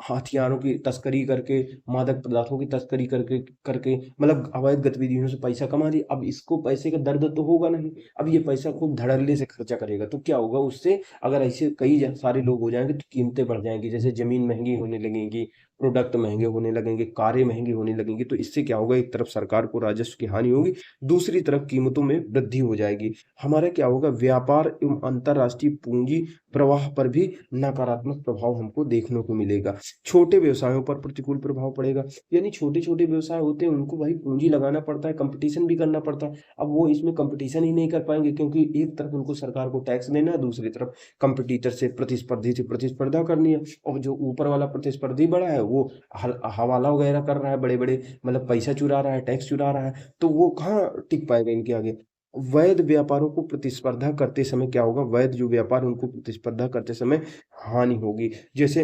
हथियारों की तस्करी करके, मादक पदार्थों की तस्करी करके करके मतलब अवैध गतिविधियों से पैसा कमा लिया। अब इसको पैसे का दर्द तो होगा नहीं, अब ये पैसा खूब धड़ल्ले से खर्चा करेगा, तो क्या होगा उससे, अगर ऐसे कई सारे लोग हो जाएंगे तो कीमतें बढ़ जाएंगी, जैसे जमीन महंगी होने लगेगी, प्रोडक्ट महंगे होने लगेंगे, कारें महंगी होने लगेंगी। तो इससे क्या होगा, एक तरफ सरकार को राजस्व की हानि होगी, दूसरी तरफ कीमतों में वृद्धि हो जाएगी। हमारा क्या होगा, व्यापार एवं अंतरराष्ट्रीय पूंजी प्रवाह पर भी नकारात्मक प्रभाव हमको देखने को मिलेगा। छोटे व्यवसायों पर प्रतिकूल प्रभाव पड़ेगा, यानी छोटे छोटे व्यवसाय होते हैं, उनको भाई पूंजी लगाना पड़ता है, कंपटीशन भी करना पड़ता है। अब वो इसमें कंपटीशन ही नहीं कर पाएंगे, क्योंकि एक तरफ उनको सरकार को टैक्स देना है, दूसरी तरफ कंपटीटर से, प्रतिस्पर्धी से प्रतिस्पर्धा करनी है, और जो ऊपर वाला प्रतिस्पर्धी बड़ा है वो हवाला वगैरह कर रहा है, बड़े बड़े मतलब पैसा चुरा रहा है, टैक्स चुरा रहा है, तो वो कहाँ टिक पाएगा इनके आगे। वैध व्यापारों को प्रतिस्पर्धा करते समय क्या होगा, वैध जो व्यापार उनको प्रतिस्पर्धा करते समय हानि होगी। जैसे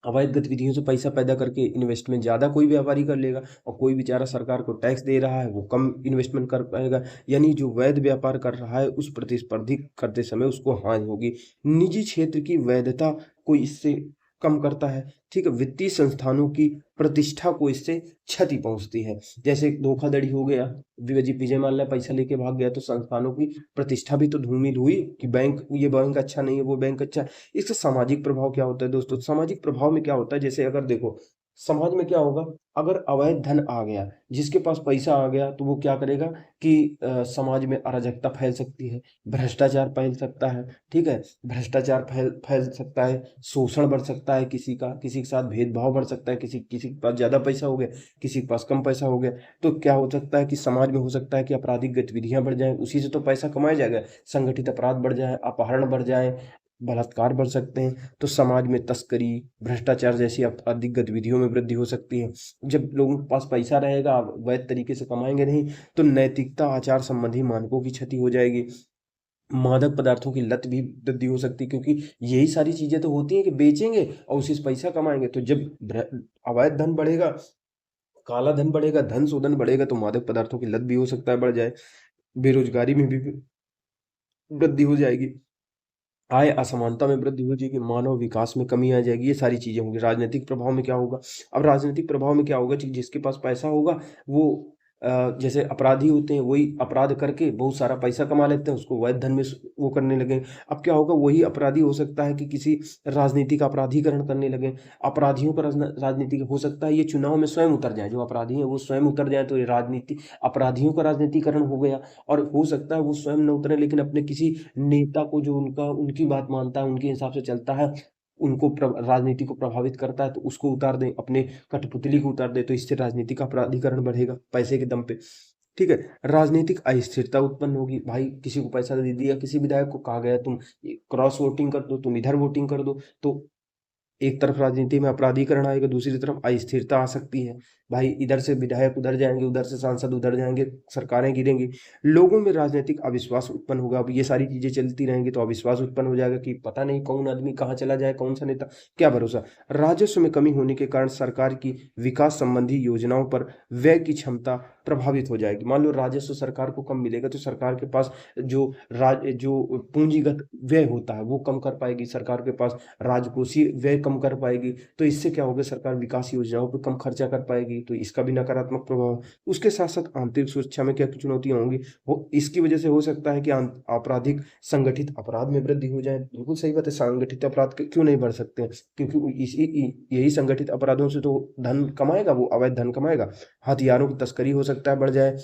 अवैध गतिविधियों से पैसा पैदा करके इन्वेस्टमेंट ज्यादा कोई व्यापारी कर लेगा, और कोई बेचारा सरकार को टैक्स दे रहा है वो कम इन्वेस्टमेंट कर पाएगा, यानी जो वैध व्यापार कर रहा है उस प्रतिस्पर्धी करते समय उसको हानि होगी। निजी क्षेत्र की वैधता को इससे कम करता है, ठीक है। वित्तीय संस्थानों की प्रतिष्ठा को इससे क्षति पहुंचती है, जैसे धोखाधड़ी हो गया, विजय माल्या पैसा लेके भाग गया, तो संस्थानों की प्रतिष्ठा भी तो धूमिल हुई कि बैंक, ये बैंक अच्छा नहीं है, वो बैंक अच्छा है। इसका सामाजिक प्रभाव क्या होता है दोस्तों? सामाजिक प्रभाव में क्या होता है, जैसे अगर देखो समाज में क्या होगा, अगर अवैध धन आ गया, जिसके पास पैसा आ गया, तो वो क्या करेगा कि समाज में अराजकता फैल सकती है, भ्रष्टाचार फैल सकता है, ठीक है? भ्रष्टाचार फैल फैल सकता है, शोषण बढ़ सकता है किसी का, किसी के साथ भेदभाव बढ़ सकता है, किसी किसी के पास ज़्यादा पैसा हो गया, किसी के पास कम पैसा हो गया, तो क्या हो सकता है कि समाज में हो सकता है कि आपराधिक गतिविधियाँ बढ़ जाएँ, उसी से तो पैसा कमाया जाएगा, संगठित अपराध बढ़ जाए, अपहरण बढ़ जाए, बलात्कार बढ़ सकते हैं, तो समाज में तस्करी, भ्रष्टाचार जैसी आपराधिक गतिविधियों में वृद्धि हो सकती है। जब लोगों के पास पैसा रहेगा, वैध तरीके से कमाएँगे नहीं, तो नैतिकता, आचार संबंधी मानकों की क्षति हो जाएगी। मादक पदार्थों की लत भी वृद्धि हो सकती है, क्योंकि यही सारी चीज़ें तो होती हैं कि बेचेंगे और उसी से पैसा कमाएँगे। तो जब अवैध धन बढ़ेगा, काला धन बढ़ेगा, धन शोधन बढ़ेगा, तो मादक पदार्थों की लत भी हो सकता है बढ़ जाए, बेरोज़गारी में भी वृद्धि हो जाएगी। आय असमानता में वृद्धि हो जाएगी, मानव विकास में कमी आ जाएगी, ये सारी चीज़ें होंगी। राजनीतिक प्रभाव में क्या होगा? अब राजनीतिक प्रभाव में क्या होगा कि जिसके पास पैसा होगा, वो जैसे अपराधी होते हैं, वही अपराध करके बहुत सारा पैसा कमा लेते हैं, उसको वैध धन में वो करने लगे। अब क्या होगा, वही अपराधी हो सकता है कि किसी राजनीति का अपराधीकरण करने लगे। अपराधियों का राजनीति हो सकता है ये चुनाव में स्वयं उतर जाए, जो अपराधी हैं वो स्वयं उतर जाए, तो ये राजनीति अपराधियों का राजनीतिकरण हो गया। और हो सकता है वो स्वयं न उतरे, लेकिन अपने किसी नेता को, जो उनका उनकी बात मानता है, उनके हिसाब से चलता है, उनको राजनीति को प्रभावित करता है, तो उसको उतार दें, अपने कठपुतली को उतार दें, तो इससे राजनीति का अपराधीकरण बढ़ेगा पैसे के दम पे। ठीक है? राजनीतिक अस्थिरता उत्पन्न होगी। भाई किसी को पैसा दे दिया, किसी विधायक को कहा गया तुम क्रॉस वोटिंग कर दो, तुम इधर वोटिंग कर दो, तो एक तरफ राजनीति में अपराधीकरण आएगा, दूसरी तरफ अस्थिरता आ सकती है। भाई इधर से विधायक उधर जाएँगे, उधर से सांसद उधर जाएँगे, सरकारें गिरेंगी। लोगों में राजनीतिक अविश्वास उत्पन्न होगा। अब ये सारी चीज़ें चलती रहेंगी तो अविश्वास उत्पन्न हो जाएगा कि पता नहीं कौन आदमी कहाँ चला जाए, कौन-सा नेता, क्या भरोसा। राजस्व में कमी होने के कारण सरकार की विकास संबंधी योजनाओं पर व्यय की क्षमता प्रभावित हो जाएगी। मान लो राजस्व सरकार को कम मिलेगा, तो सरकार के पास जो पूंजीगत व्यय होता है, वो कम कर पाएगी, सरकार के पास राजकोषीय व्यय कम कर पाएगी, तो इससे क्या होगा, सरकार विकास योजनाओं पे कम खर्चा कर पाएगी, तो इसका भी नकारात्मक प्रभाव। उसके साथ-साथ आंतरिक सुरक्षा में क्या चुनौतियाँ होंगी, वो इसकी वजह से हो सकता है कि आपराधिक संगठित अपराध में वृद्धि हो जाए। बिल्कुल सही बात है, संगठित अपराध क्यों नहीं बढ़ सकते हैं? क्योंकि यही संगठित अपराधों से तो धन कमाएगा, वो अवैध धन कमाएगा। हथियारों की तस्करी हो सकता है बढ़ जाए,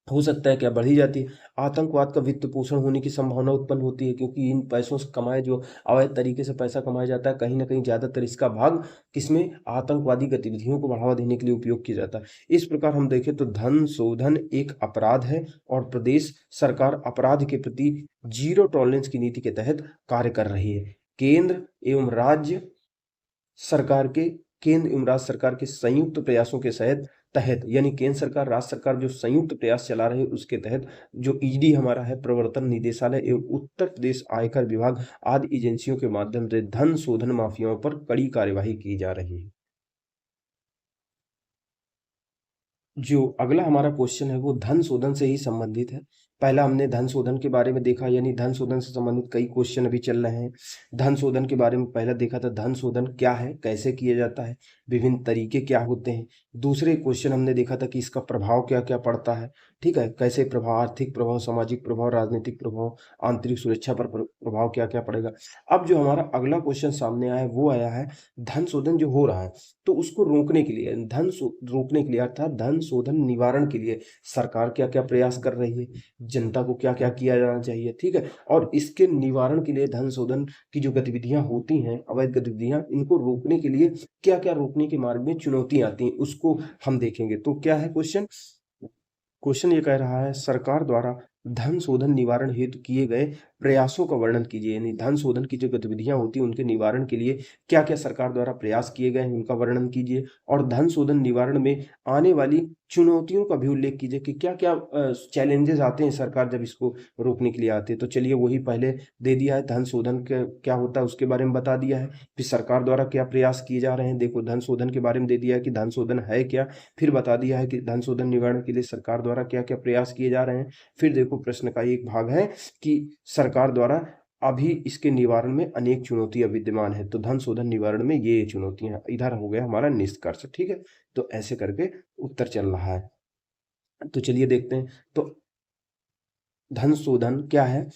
हो सकता है क्या बढ़ ही जाती है। आतंकवाद का वित्त पोषण होने की संभावना उत्पन्न होती है, क्योंकि इन पैसों से कमाए, जो अवैध तरीके से पैसा कमाया जाता है, कहीं न कहीं ज़्यादातर इसका भाग किसमें, आतंकवादी गतिविधियों को बढ़ावा देने के लिए उपयोग किया जाता है। इस प्रकार हम देखें तो धन शोधन एक अपराध है और प्रदेश सरकार अपराध के प्रति ज़ीरो टॉलरेंस की नीति के तहत कार्य कर रही है। केंद्र एवं राज्य सरकार के केंद्र एवं राज्य सरकार के संयुक्त प्रयासों के तहत यानी केंद्र सरकार, राज्य सरकार जो संयुक्त प्रयास चला रहे हैं, उसके तहत जो ईडी हमारा है, प्रवर्तन निदेशालय एवं उत्तर प्रदेश आयकर विभाग आदि एजेंसियों के माध्यम से धन शोधन माफियाओं पर कड़ी कार्यवाही की जा रही है। जो अगला हमारा क्वेश्चन है वो धन शोधन से ही संबंधित है। पहला हमने धन शोधन के बारे में देखा, यानी धन शोधन से संबंधित कई क्वेश्चन अभी चल रहे हैं। धन शोधन के बारे में पहला देखा था, धन शोधन क्या है, कैसे किया जाता है, विभिन्न तरीके क्या होते हैं। दूसरे क्वेश्चन हमने देखा था कि इसका प्रभाव क्या-क्या पड़ता है, ठीक है? कैसे प्रभाव, आर्थिक प्रभाव, सामाजिक प्रभाव, राजनीतिक प्रभाव, आंतरिक सुरक्षा पर प्रभाव क्या-क्या पड़ेगा। अब जो हमारा अगला क्वेश्चन सामने आया है वो आया है, धन शोधन जो हो रहा है, तो उसको रोकने के लिए, रोकने के लिए अर्थात धन शोधन निवारण के लिए सरकार क्या-क्या प्रयास कर रही है, जनता को क्या-क्या किया जाना चाहिए, ठीक है? और इसके निवारण के लिए धन शोधन की जो गतिविधियाँ होती हैं, अवैध गतिविधियाँ, इनको रोकने के लिए क्या-क्या रोकने के मार्ग में चुनौतियाँ आती हैं, उसको हम देखेंगे। तो क्या है क्वेश्चन? क्वेश्चन ये कह रहा है, सरकार द्वारा धन शोधन निवारण हेतु किए गए प्रयासों का वर्णन कीजिए, यानी धन शोधन की जो गतिविधियां होती हैं उनके निवारण के लिए क्या क्या सरकार द्वारा प्रयास किए गए हैं, उनका वर्णन कीजिए। और धन शोधन निवारण में आने वाली चुनौतियों का भी उल्लेख कीजिए कि क्या क्या चैलेंजेस आते हैं सरकार जब इसको रोकने के लिए आते हैं। तो चलिए वही पहले दे दिया है, धन शोधन क्या होता है उसके बारे में बता दिया है, फिर सरकार द्वारा क्या प्रयास किए जा रहे हैं। देखो धन शोधन के बारे में दे दिया है कि धन शोधन है क्या, फिर बता दिया है कि धन शोधन निवारण के लिए सरकार द्वारा क्या-क्या प्रयास किए जा रहे हैं। फिर देखो प्रश्न का एक भाग है कि सरकार द्वारा अभी इसके निवारण में अनेक चुनौतियाँ विद्यमान हैं। तो धन शोधन निवारण में ये चुनौतियाँ, इधर हो गया हमारा निष्कर्ष, ठीक है? तो ऐसे करके उत्तर चल रहा है। तो चलिए देखते हैं। तो धन शोधन क्या है?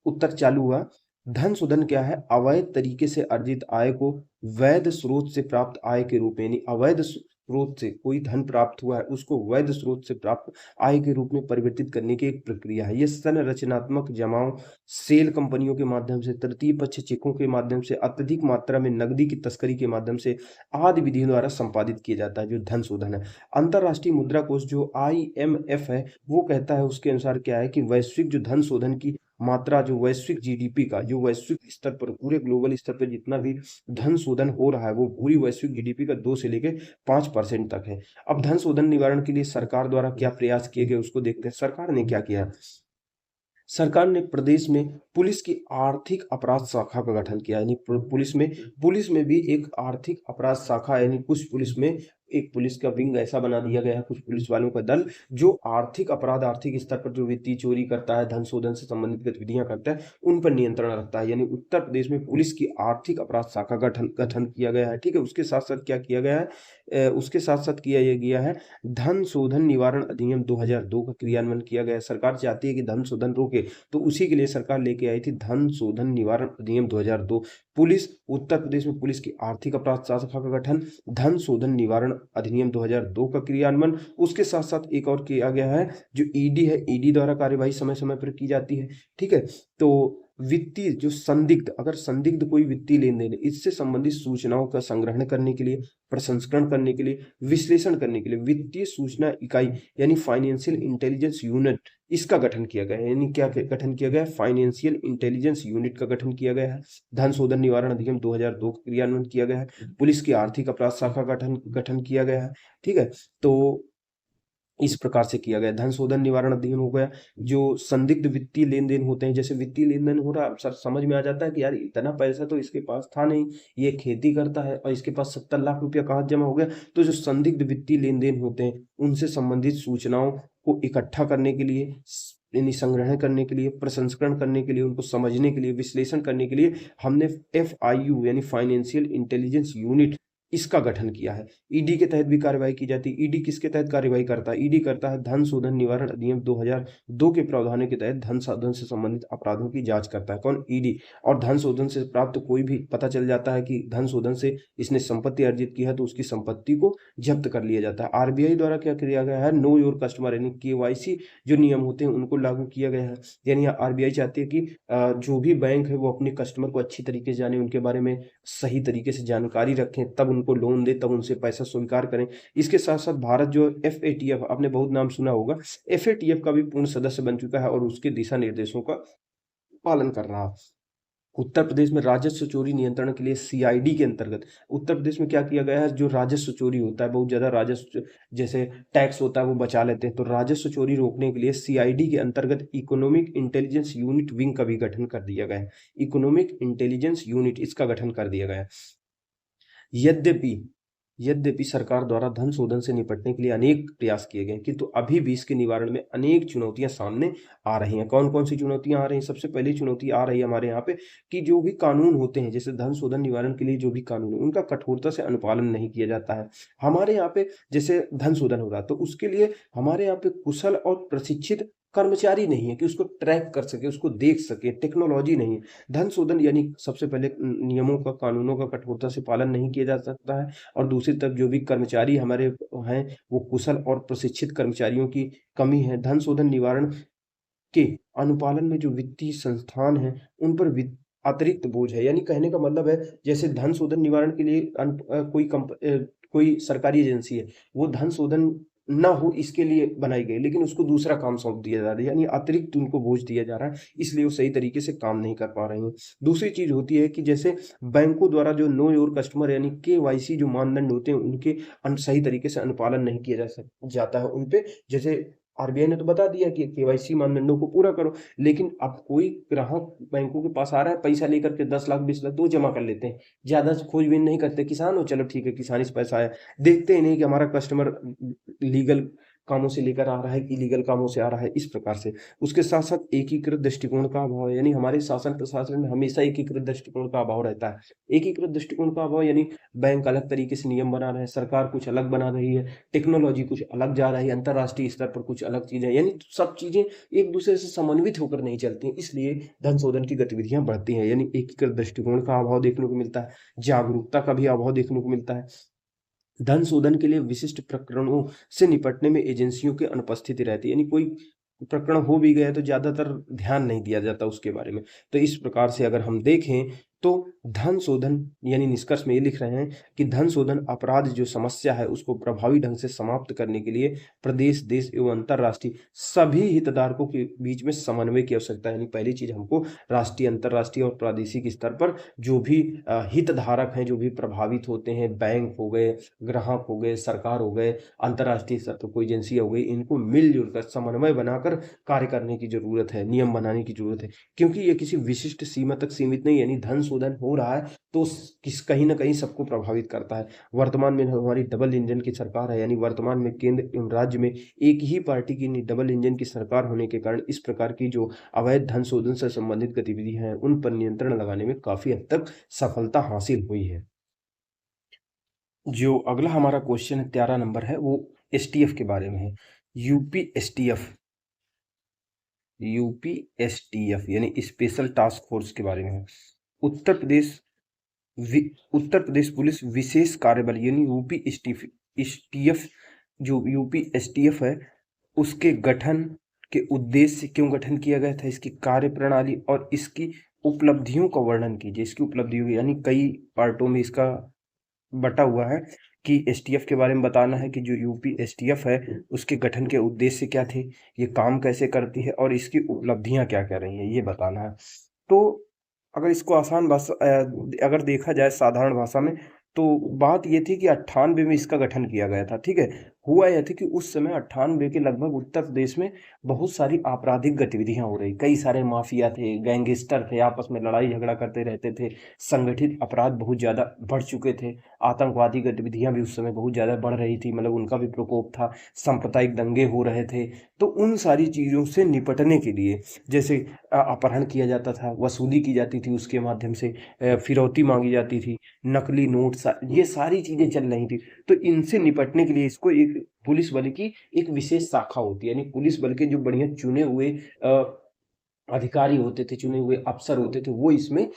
उत्तर चालू हुआ। धन शोधन क्या है? अवैध तरीके से अर्जित आय को वैध स्रोत से प्राप्त आय के रूप में, यानी अवैध स्रोत से कोई धन प्राप्त हुआ है उसको वैध स्रोत से प्राप्त आय के रूप में परिवर्तित करने की एक प्रक्रिया है। ये संरचनात्मक जमाओं, सेल कंपनियों के माध्यम से, तृतीय पक्ष चेकों के माध्यम से, अत्यधिक मात्रा में नकदी की तस्करी के माध्यम से आदि विधियों द्वारा संपादित किया जाता है जो धन शोधन है। अंतरराष्ट्रीय मुद्रा कोष जो IMF है, वो कहता है, उसके अनुसार क्या है कि वैश्विक जो धन शोधन की मात्रा, जो वैश्विक जीडीपी का, जो वैश्विक स्तर पर, पूरे ग्लोबल स्तर पर जितना भी धन शोधन हो रहा है वो पूरी वैश्विक जीडीपी का 2 से लेके 5% तक है। अब धन शोधन निवारण के लिए सरकार द्वारा क्या प्रयास किए गए उसको देखते हैं। सरकार ने क्या किया? सरकार ने प्रदेश में पुलिस की आर्थिक अपराध शाखा का गठन किया, यानी पुलिस में भी एक आर्थिक अपराध शाखा, यानी कुछ पुलिस में एक पुलिस का विंग ऐसा बना दिया गया है, कुछ पुलिस वालों का दल जो आर्थिक अपराध, आर्थिक स्तर पर जो वित्तीय चोरी करता है, धन शोधन से संबंधित गतिविधियां करता है, उन पर नियंत्रण रखता है। यानी उत्तर प्रदेश में पुलिस की आर्थिक अपराध शाखा गठन गठन किया गया है। ठीक है, उसके साथ साथ क्या किया गया है? उसके साथ साथ किया ये गया है, धन शोधन निवारण अधिनियम 2002 का क्रियान्वयन किया गया है। सरकार चाहती है कि धन शोधन रोके, तो उसी के लिए सरकार लेके आई थी धन शोधन निवारण अधिनियम 2002। पुलिस, उत्तर प्रदेश में पुलिस की आर्थिक अपराध शाखा का गठन, धन शोधन निवारण अधिनियम 2002 का क्रियान्वयन, उसके साथ साथ एक और किया गया है जो ईडी है, ईडी द्वारा कार्यवाही समय समय पर की जाती है। ठीक है, तो वित्तीय जो संदिग्ध, अगर संदिग्ध कोई वित्तीय लेन देन है, इससे संबंधित सूचनाओं का संग्रहण करने के लिए, प्रसंस्करण करने के लिए, विश्लेषण करने के लिए वित्तीय सूचना इकाई यानी फाइनेंशियल इंटेलिजेंस यूनिट, इसका गठन किया गया है। यानी क्या गठन किया गया है? फाइनेंशियल इंटेलिजेंस यूनिट का गठन किया गया है। धन शोधन निवारण अधिनियम 2002 का क्रियान्वयन किया गया है। पुलिस की आर्थिक अपराध शाखा का गठन गठन किया गया है। ठीक है, तो इस प्रकार से किया गया। धन शोधन निवारण अधिनियम हो गया। जो संदिग्ध वित्तीय लेन देन होते हैं, जैसे वित्तीय लेन देन हो रहा है, सर समझ में आ जाता है कि यार इतना पैसा तो इसके पास था नहीं, ये खेती करता है और इसके पास 70 लाख रुपया कहाँ जमा हो गया। तो जो संदिग्ध वित्तीय लेन देन होते हैं उनसे संबंधित सूचनाओं को इकट्ठा करने के लिए, यानी संग्रहण करने के लिए, प्रसंस्करण करने के लिए, उनको समझने के लिए, विश्लेषण करने के लिए हमने FIU यानी फाइनेंशियल इंटेलिजेंस यूनिट, इसका गठन किया है। ईडी के तहत भी कार्रवाई की जाती है। ईडी किसके तहत कार्रवाई करता है? ईडी करता है धन शोधन निवारण अधिनियम 2002 के प्रावधानों के तहत धन शोधन से संबंधित अपराधों की जांच करता है। कौन? ईडी। और धन शोधन से प्राप्त कोई भी पता चल जाता है कि धन शोधन से इसने संपत्ति अर्जित की है, तो उसकी संपत्ति को जब्त कर लिया जाता है। आरबीआई द्वारा क्या किया गया है? नो योर कस्टमर यानी KYC जो नियम होते हैं उनको लागू किया गया है। यानी आरबीआई चाहती है कि जो भी बैंक है वो अपने कस्टमर को अच्छी तरीके से जाने, उनके बारे में सही तरीके से जानकारी रखें, तब उनको लोन दे, तब उनसे पैसा स्वीकार करें। इसके साथ साथ भारत जो FATF, आपने बहुत नाम सुना होगा, FATF का भी पूर्ण सदस्य बन चुका है और उसके दिशा निर्देशों का पालन कर रहा है। उत्तर प्रदेश में राजस्व चोरी नियंत्रण के लिए CID के अंतर्गत उत्तर प्रदेश में क्या किया गया है? जो राजस्व चोरी होता है, बहुत ज्यादा राजस्व जैसे टैक्स होता है वो बचा लेते हैं, तो राजस्व चोरी रोकने के लिए CID के अंतर्गत इकोनॉमिक इंटेलिजेंस यूनिट विंग का भी गठन कर दिया गया है। इकोनॉमिक इंटेलिजेंस यूनिट, इसका गठन कर दिया गया है। यद्यपि यद्यपि सरकार द्वारा धन शोधन से निपटने के लिए अनेक प्रयास किए गए, किंतु अभी भी इसके निवारण में अनेक चुनौतियां सामने आ रही हैं। कौन कौन सी चुनौतियां आ रही हैं? सबसे पहली चुनौती आ रही है हमारे यहाँ पे कि जो भी कानून होते हैं, जैसे धन शोधन निवारण के लिए जो भी कानून है उनका कठोरता से अनुपालन नहीं किया जाता है। हमारे यहाँ पे जैसे धन शोधन हो रहा है तो उसके लिए हमारे यहाँ पे कुशल और प्रशिक्षित कर्मचारी नहीं है कि उसको ट्रैक कर सके, उसको देख सके, टेक्नोलॉजी नहीं है। धन शोधन यानी सबसे पहले नियमों का, कानूनों का कठोरता से पालन नहीं किया जा सकता है, और दूसरी तरफ जो भी कर्मचारी हमारे हैं वो कुशल और प्रशिक्षित कर्मचारियों की कमी है। धन शोधन निवारण के अनुपालन में जो वित्तीय संस्थान हैं उन पर अतिरिक्त बोझ है। यानी कहने का मतलब है, जैसे धन शोधन निवारण के लिए कोई सरकारी एजेंसी है, वो धन शोधन ना हो इसके लिए बनाई गई, लेकिन उसको दूसरा काम सौंप दिया जा रहा है, यानी अतिरिक्त उनको बोझ दिया जा रहा है, इसलिए वो सही तरीके से काम नहीं कर पा रहे हैं। दूसरी चीज होती है कि जैसे बैंकों द्वारा जो नो योर कस्टमर यानी KYC जो मानदंड होते हैं उनके सही तरीके से अनुपालन नहीं किया जाता है उनपे। जैसे आरबीआई ने तो बता दिया कि KYC मानदंडों को पूरा करो, लेकिन अब कोई ग्राहक बैंकों के पास आ रहा है पैसा लेकर के 10 लाख 20 लाख तो जमा कर लेते हैं, ज्यादा खोजबीन नहीं करते। किसान हो, चलो ठीक है, किसान से पैसा आया, देखते ही नहीं कि हमारा कस्टमर लीगल कामों से लेकर आ रहा है, इलीगल कामों से आ रहा है, इस प्रकार से। उसके साथ-साथ एकीकृत दृष्टिकोण का अभाव है, यानी हमारे शासन प्रशासन में हमेशा एकीकृत दृष्टिकोण का अभाव रहता है। एकीकृत दृष्टिकोण का अभाव यानी बैंक अलग तरीके से नियम बना रहे हैं, सरकार कुछ अलग बना रही है, टेक्नोलॉजी कुछ अलग जा रही है, अंतर्राष्ट्रीय स्तर पर कुछ अलग चीज़ें, यानी सब चीज़ें एक दूसरे से समन्वित होकर नहीं चलती हैं, इसलिए धन शोधन की गतिविधियां बढ़ती हैं। यानी एकीकृत दृष्टिकोण का अभाव देखने को मिलता है, जागरूकता का भी अभाव देखने को मिलता है। धन शोधन के लिए विशिष्ट प्रकरणों से निपटने में एजेंसियों की अनुपस्थिति रहती है, यानी कोई प्रकरण हो भी गया तो ज्यादातर ध्यान नहीं दिया जाता उसके बारे में। तो इस प्रकार से अगर हम देखें तो धन शोधन यानी निष्कर्ष में ये लिख रहे हैं कि धन शोधन अपराध जो समस्या है उसको प्रभावी ढंग से समाप्त करने के लिए प्रदेश, देश एवं अंतर्राष्ट्रीय सभी हितधारकों के बीच में समन्वय की आवश्यकता है। यानी पहली चीज हमको राष्ट्रीय, अंतर्राष्ट्रीय और प्रादेशिक स्तर पर जो भी हितधारक हैं, जो भी प्रभावित होते हैं, बैंक हो गए, ग्राहक हो गए, सरकार हो गए, अंतर्राष्ट्रीय स्तर पर कोई एजेंसी हो गई, इनको मिलजुल कर समन्वय बनाकर कार्य करने की जरूरत है, नियम बनाने की जरूरत है। क्योंकि ये किसी विशिष्ट सीमा तक सीमित नहीं, यानी धन शोधन हो रहा है तो किस कहीं ना कहीं सबको प्रभावित करता है। वर्तमान में हमारी डबल इंजन की सरकार है, यानी वर्तमान में केंद्र एवं राज्य में एक ही पार्टी की डबल इंजन की सरकार होने के कारण इस प्रकार की जो अवैध धन शोधन से संबंधित गतिविधियां हैं उन पर नियंत्रण लगाने में काफी हद तक सफलता हासिल हुई है। जो अगला हमारा क्वेश्चन है 13 नंबर है, वो एसटीएफ के बारे में है। यूपी एसटीएफ, यूपी एसटीएफ यानी स्पेशल टास्क फोर्स के बारे में है। उत्तर प्रदेश उत्तर प्रदेश पुलिस विशेष कार्यबल यानी यूपी एसटीएफ, जो यूपी एसटीएफ है उसके गठन के उद्देश्य, क्यों गठन किया गया था, इसकी कार्यप्रणाली और इसकी उपलब्धियों का वर्णन कीजिए। इसकी उपलब्धियों यानी कई पार्टों में इसका बटा हुआ है कि एसटीएफ के बारे में बताना है कि जो यूपी एसटीएफ है उसके गठन के उद्देश्य क्या थे, ये काम कैसे करती है और इसकी उपलब्धियां क्या क्या रही हैं, ये बताना है। तो अगर इसको आसान भाषा अगर देखा जाए साधारण भाषा में तो बात ये थी कि 98 में इसका गठन किया गया था। ठीक है, हुआ यह थी कि उस समय 98 के लगभग उत्तर प्रदेश में बहुत सारी आपराधिक गतिविधियां हो रही, कई सारे माफिया थे, गैंगस्टर थे, आपस में लड़ाई झगड़ा करते रहते थे, संगठित अपराध बहुत ज्यादा बढ़ चुके थे, आतंकवादी गतिविधियां भी उस समय बहुत ज्यादा बढ़ रही थी, मतलब उनका भी प्रकोप था, सांप्रदायिक दंगे हो रहे थे। तो उन सारी चीजों से निपटने के लिए जैसे अपहरण किया जाता था, वसूली की जाती थी, उसके माध्यम से फिरौती मांगी जाती थी, नकली नोट, ये सारी चीजें चल रही थी। तो इनसे निपटने के लिए इसको एक पुलिस बल की एक विशेष शाखा होती है, यानी पुलिस बल के जो बढ़िया चुने हुए अधिकारी होते थे, चुने हुए अफसर होते थे, वो इसमें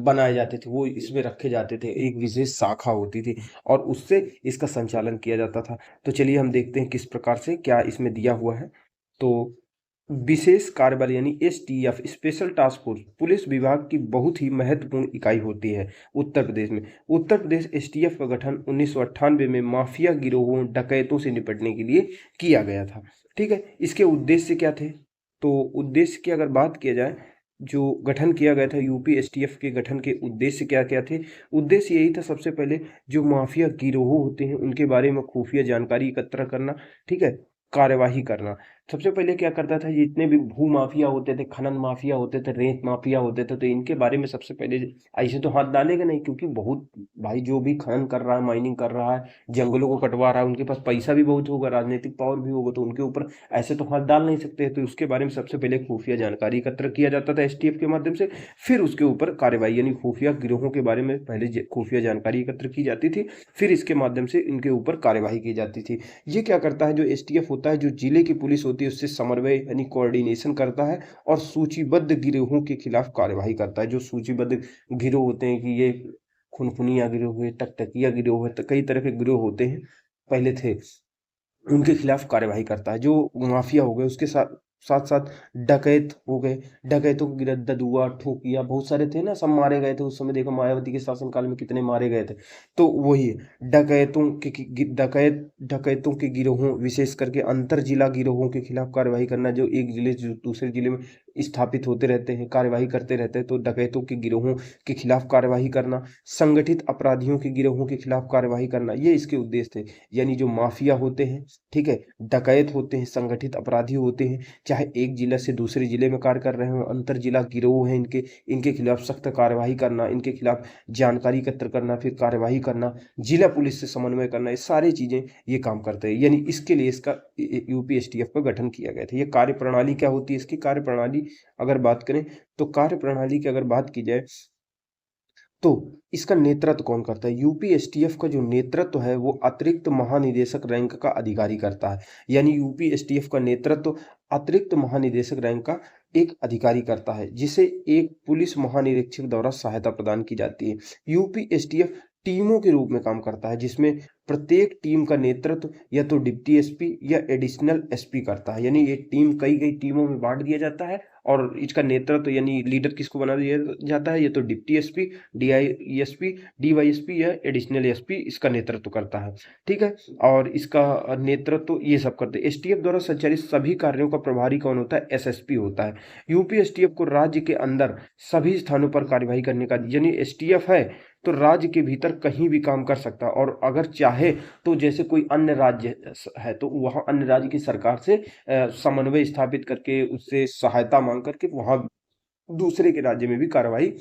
बनाए जाते थे, वो इसमें रखे जाते थे, एक विशेष शाखा होती थी और उससे इसका संचालन किया जाता था। तो चलिए हम देखते हैं किस प्रकार से क्या इसमें दिया हुआ है। तो विशेष कार्यबल यानी STF special task force police विभाग की बहुत ही महत्वपूर्ण इकाई होती है उत्तर प्रदेश में। उत्तर प्रदेश एसटीएफ का गठन 1998 में माफिया गिरोहों, डकैतों से निपटने के लिए किया गया था। ठीक है, इसके उद्देश्य क्या थे, तो उद्देश्य की अगर बात किया जाए, जो गठन किया गया था यूपी एसटीएफ के गठन के उद्देश्य क्या क्या थे। उद्देश्य यही था, सबसे पहले जो माफिया गिरोह होते हैं उनके बारे में खुफिया जानकारी एकत्र करना, ठीक है, कार्यवाही करना। सबसे पहले क्या करता था, जितने भी भू माफिया होते थे, खनन माफिया होते थे, रेत माफिया होते थे, तो इनके बारे में सबसे पहले ऐसे तो हाथ डालेगा नहीं, क्योंकि बहुत भाई जो भी खनन कर रहा है, माइनिंग कर रहा है, जंगलों को कटवा रहा है, उनके पास पैसा भी बहुत होगा, राजनीतिक पावर भी होगा, तो उनके ऊपर ऐसे तो हाथ डाल नहीं सकते। तो उसके बारे में सबसे पहले खुफिया जानकारी एकत्र किया जाता था एसटीएफ के माध्यम से, फिर उसके ऊपर कार्यवाही यानी खुफिया गिरोहों के बारे में पहले खुफिया जानकारी एकत्र की जाती थी, फिर इसके माध्यम से इनके ऊपर कार्यवाही की जाती थी। ये क्या करता है, जो एसटीएफ होता है, जो जिले की पुलिस होती है उससे समन्वय यानी कोऑर्डिनेशन करता है और सूचीबद्ध गिरोहों के खिलाफ कार्यवाही करता है। जो सूचीबद्ध गिरोह होते हैं कि ये खुनखुनिया गिरोह हुए, टकटकिया गिरोह है, तो कई तरह के गिरोह होते हैं पहले थे, उनके खिलाफ कार्यवाही करता है। जो माफिया हो गए उसके साथ साथ साथ डकैत हो गए, डकैतों को गिरफ्त, ददुआ, ठोकिया, बहुत सारे थे ना, सब मारे गए थे उस समय। देखो मायावती के शासनकाल में कितने मारे गए थे। तो वही है डकैतों के गिरोहों, विशेष करके अंतर जिला गिरोहों के खिलाफ कार्यवाही करना, जो एक जिले से दूसरे जिले में स्थापित होते रहते हैं, कार्यवाही करते रहते हैं। तो डकैतों के गिरोहों के खिलाफ कार्यवाही करना, संगठित अपराधियों के गिरोहों के खिलाफ कार्यवाही करना, ये इसके उद्देश्य थे। यानी जो माफिया होते हैं, ठीक है, डकैत होते हैं, संगठित अपराधी होते हैं, चाहे एक जिला से दूसरे जिले में कार्य कर रहे हो, अंतर जिला गिरोह हैं इनके, इनके खिलाफ सख्त कार्यवाही करना, इनके खिलाफ जानकारी एकत्र करना, फिर कार्यवाही करना, जिला पुलिस से समन्वय करना, ये सारी चीजें ये काम करते हैं। यानी इसके लिए इसका यूपीएसटीएफ का गठन किया गया था। ये कार्यप्रणाली क्या होती है, इसकी कार्यप्रणाली अगर बात करें, तो कार्यप्रणाली की अगर बात की जाए, तो इसका नेतृत्व कौन करता है? यूपीएसटीएफ का जो नेतृत्व है वो अतिरिक्त महानिदेशक रैंक का अधिकारी करता है। यानी यूपीएसटीएफ का नेतृत्व अतिरिक्त महानिदेशक रैंक का एक अधिकारी करता है, जिसे एक पुलिस महानिरीक्षक द्वारा सहायता प्रदान की जाती है। यूपीएसटीएफ टीमों के रूप में काम करता है, जिसमें प्रत्येक टीम का नेतृत्व या तो डिप्टी एसपी या एडिशनल एसपी करता है। यानी ये टीम कई कई टीमों में बांट दिया जाता है, और इसका नेतृत्व यानी लीडर किसको बना दिया जाता है? ये तो डिप्टी एसपी, डीआईएसपी, डीवाईएसपी या एडिशनल एसपी इसका नेतृत्व करता है, ठीक है। और इसका नेतृत्व ये सब करते हैं। एसटीएफ द्वारा संचालित सभी कार्यों का प्रभारी कौन होता है? एसएसपी होता है। यूपी एसटीएफ को राज्य के अंदर सभी स्थानों पर कार्यवाही करने का, यानी एसटीएफ है तो राज्य के भीतर कहीं भी काम कर सकता है, और अगर चाहे तो जैसे कोई अन्य राज्य है तो वहां अन्य राज्य की सरकार से समन्वय स्थापित करके, उससे सहायता मांग करके वहां दूसरे के राज्य में भी कार्रवाई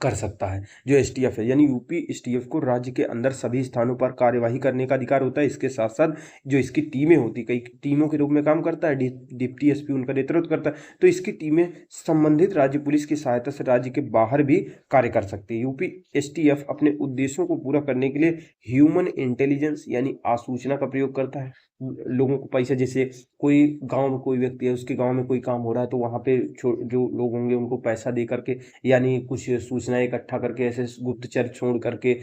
कर सकता है जो एसटीएफ है। यानी यूपी एसटीएफ को राज्य के अंदर सभी स्थानों पर कार्यवाही करने का अधिकार होता है। इसके साथ साथ जो इसकी टीमें होती, कई टीमों के रूप में काम करता है, डिप्टी एसपी उनका नेतृत्व करता है, तो इसकी टीमें संबंधित राज्य पुलिस की सहायता से राज्य के बाहर भी कार्य कर सकती है। यूपी एसटीएफ अपने उद्देश्यों को पूरा करने के लिए ह्यूमन इंटेलिजेंस यानी आसूचना का प्रयोग करता है। लोगों को पैसा, जैसे कोई गांव में कोई व्यक्ति है, उसके गांव में कोई काम हो रहा है, तो वहां पे जो लोग होंगे उनको पैसा दे करके, यानी कुछ सूचनाएं इकट्ठा करके, ऐसे गुप्तचर छोड़ करके,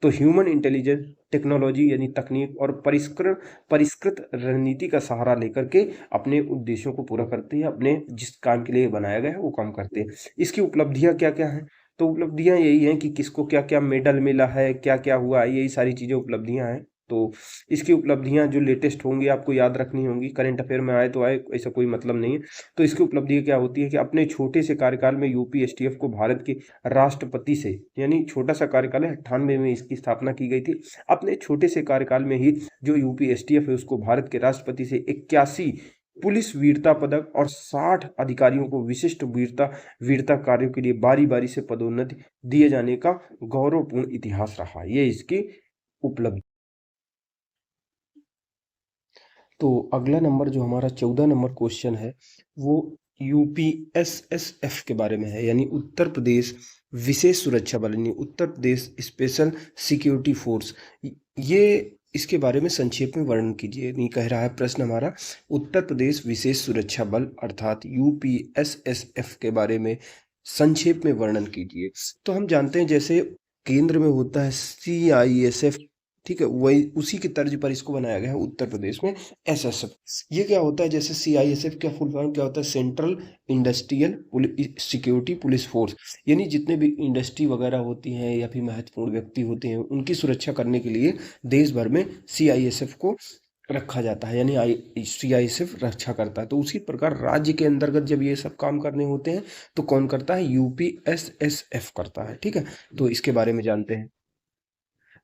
तो ह्यूमन इंटेलिजेंस टेक्नोलॉजी यानी तकनीक और परिष्कृत रणनीति का सहारा लेकर के अपने उद्देश्यों को पूरा करते हैं, अपने जिस काम के लिए बनाया गया है वो काम करते हैं। इसकी उपलब्धियां क्या क्या हैं? तो उपलब्धियां यही हैं कि किसको क्या क्या मेडल मिला है, क्या क्या हुआ है, यही सारी चीजें उपलब्धियां हैं। तो इसकी उपलब्धियां जो लेटेस्ट होंगी आपको याद रखनी होंगी, करंट अफेयर में आए तो आए, ऐसा कोई मतलब नहीं है। तो इसकी उपलब्धि क्या होती है कि अपने छोटे से कार्यकाल में यूपी एसटीएफ को भारत के राष्ट्रपति से, यानी छोटा सा कार्यकाल है, 98 में इसकी स्थापना की गई थी, अपने छोटे से कार्यकाल में ही जो यूपी एसटीएफ है उसको भारत के राष्ट्रपति से 81 पुलिस वीरता पदक और 60 अधिकारियों को विशिष्ट वीरता कार्यों के लिए बारी बारी से पदोन्नति दिए जाने का गौरवपूर्ण इतिहास रहा। ये इसकी उपलब्धि। तो अगला नंबर जो हमारा 14 नंबर क्वेश्चन है वो यूपीएसएसएफ के बारे में है, यानी उत्तर प्रदेश विशेष सुरक्षा बल, यानी Uttar Pradesh special security force. ये इसके बारे में संक्षेप में वर्णन कीजिए। नहीं कह रहा है प्रश्न हमारा, उत्तर प्रदेश विशेष सुरक्षा बल अर्थात यूपीएसएसएफ के बारे में संक्षेप में वर्णन कीजिए। तो हम जानते हैं जैसे केंद्र में होता है सीआईएसएफ, ठीक है, वही उसी की तर्ज पर इसको बनाया गया है उत्तर प्रदेश में एसएसएफ। ये क्या होता है? जैसे सीआईएसएफ का फुल फॉर्म क्या होता है? Central industrial security police force. यानी जितने भी इंडस्ट्री वगैरह होती हैं या फिर महत्वपूर्ण व्यक्ति होते हैं उनकी सुरक्षा करने के लिए देश भर में सीआईएसएफ को रखा जाता है, यानी सीआईएसएफ रक्षा करता है। तो उसी प्रकार राज्य के अंतर्गत जब ये सब काम करने होते हैं तो कौन करता है? यूपीएसएसएफ करता है, ठीक है। तो इसके बारे में जानते हैं,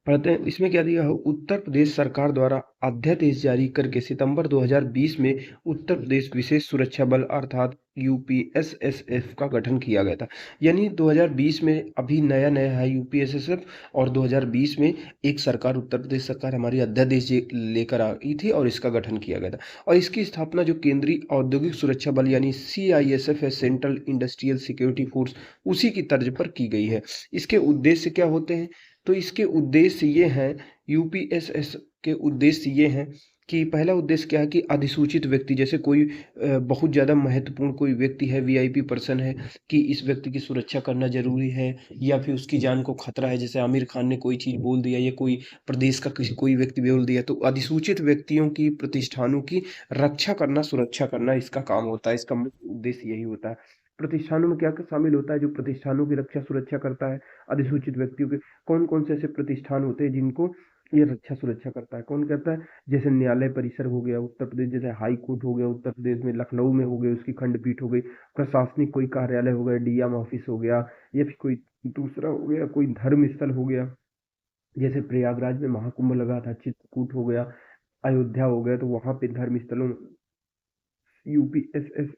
पढ़ते हैं। इसमें क्या दिया है? उत्तर प्रदेश सरकार द्वारा अध्यादेश जारी करके सितंबर 2020 में उत्तर प्रदेश विशेष सुरक्षा बल अर्थात यूपीएसएसएफ का गठन किया गया था। यानी 2020 में अभी नया नया है यूपीएसएसएफ, और 2020 में एक सरकार, उत्तर प्रदेश सरकार हमारी अध्यादेश लेकर आई थी और इसका गठन किया गया था। और इसकी स्थापना जो केंद्रीय औद्योगिक सुरक्षा बल यानी सीआईएसएफ है, सेंट्रल इंडस्ट्रियल सिक्योरिटी फोर्स, उसी की तर्ज पर की गई है। इसके उद्देश्य क्या होते हैं? तो इसके उद्देश्य ये हैं, यूपीएसएस के उद्देश्य ये हैं कि पहला उद्देश्य क्या है कि अधिसूचित व्यक्ति, जैसे कोई बहुत ज़्यादा महत्वपूर्ण कोई व्यक्ति है, वीआईपी पर्सन है, कि इस व्यक्ति की सुरक्षा करना जरूरी है, या फिर उसकी जान को खतरा है, जैसे आमिर खान ने कोई चीज़ बोल दिया या कोई प्रदेश का किसी कोई व्यक्ति बोल दिया, तो अधिसूचित व्यक्तियों की, प्रतिष्ठानों की रक्षा करना, सुरक्षा करना इसका काम होता है। इसका मुख्य उद्देश्य यही होता है। प्रतिष्ठानों में क्या क्या शामिल होता है जो प्रतिष्ठानों की रक्षा सुरक्षा करता है? अधिसूचित व्यक्तियों के कौन कौन से ऐसे प्रतिष्ठान होते हैं जिनको ये रक्षा सुरक्षा करता है। कौन करता है? जैसे न्यायालय परिसर हो गया उत्तर प्रदेश, जैसे हाई कोर्ट हो गया उत्तर प्रदेश में, लखनऊ में हो गई उसकी खंडपीठ हो गई, प्रशासनिक कोई कार्यालय हो गया, डीएम ऑफिस हो गया, या फिर कोई दूसरा हो गया, कोई धर्म स्थल हो गया, जैसे प्रयागराज में महाकुंभ लगा था, चित्रकूट हो गया, अयोध्या हो गया, तो वहां पे धर्म स्थलों यूपीएसएस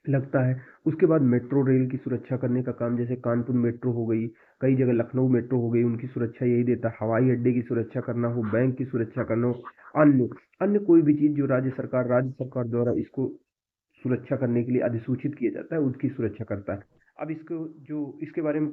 लगता है। उसके बाद मेट्रो रेल की सुरक्षा करने का काम, जैसे कानपुर मेट्रो हो गई, कई जगह लखनऊ मेट्रो हो गई, उनकी सुरक्षा यही देता है। हवाई अड्डे की सुरक्षा करना हो, बैंक की सुरक्षा करना हो, अन्य अन्य कोई भी चीज जो राज्य सरकार द्वारा इसको सुरक्षा करने के लिए अधिसूचित किया जाता है, उसकी सुरक्षा करता है। अब इसको जो इसके बारे में,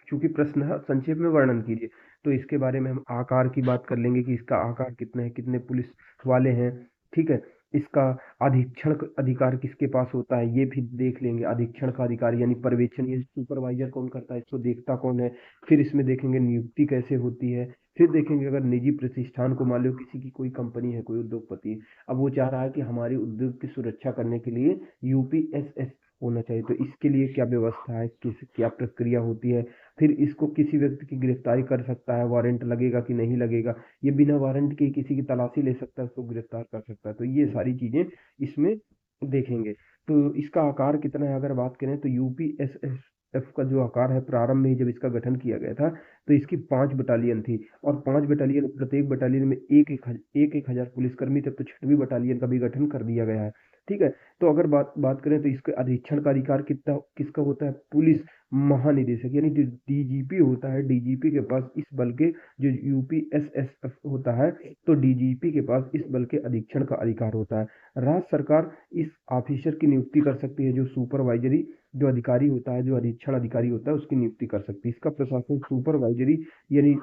चूंकि प्रश्न है संक्षेप में वर्णन कीजिए, तो इसके बारे में हम आकार की बात कर लेंगे कि इसका आकार कितना है, कितने पुलिस वाले हैं, ठीक है। इसका अधीक्षण अधिकार किसके पास होता है ये भी देख लेंगे। अधीक्षण का अधिकार यानी पर्यवेक्षण, ये सुपरवाइजर कौन करता है, इसको देखता कौन है। फिर इसमें देखेंगे नियुक्ति कैसे होती है। फिर देखेंगे अगर निजी प्रतिष्ठान को, मान लो किसी की कोई कंपनी है, कोई उद्योगपति है, अब वो चाह रहा है कि हमारे उद्योग की सुरक्षा करने के लिए यूपीएसएस होना चाहिए, तो इसके लिए क्या व्यवस्था है, किस क्या प्रक्रिया होती है। फिर इसको किसी व्यक्ति की गिरफ्तारी कर सकता है, वारंट लगेगा कि नहीं लगेगा, ये बिना वारंट के किसी की तलाशी ले सकता है, उसको गिरफ्तार कर सकता है। तो ये सारी चीजें इसमें देखेंगे। तो इसका आकार कितना है अगर बात करें, तो यूपीएसएफ का जो आकार है, प्रारंभ में ही जब इसका गठन किया गया था तो इसकी 5 बटालियन थी, और 5 बटालियन, प्रत्येक बटालियन में एक एक हजार पुलिसकर्मी थे। तो 6वीं बटालियन का भी गठन कर दिया गया है, ठीक है। तो अगर बात बात करें तो इसके अधीक्षण का अधिकार कितना किसका होता है, पुलिस महानिदेशक यानी जो डीजीपी होता है, डीजीपी के पास इस बल के, जो यूपीएसएसएफ होता है, तो डीजीपी के पास इस बल के अधीक्षण का अधिकार होता है। राज्य सरकार इस ऑफिसर की नियुक्ति कर सकती है, जो सुपरवाइजरी जो अधिकारी होता है, जो अधीक्षण अधिकारी होता है, उसकी नियुक्ति कर सकती है। इसका प्रशासन सुपरवाइजरी यानी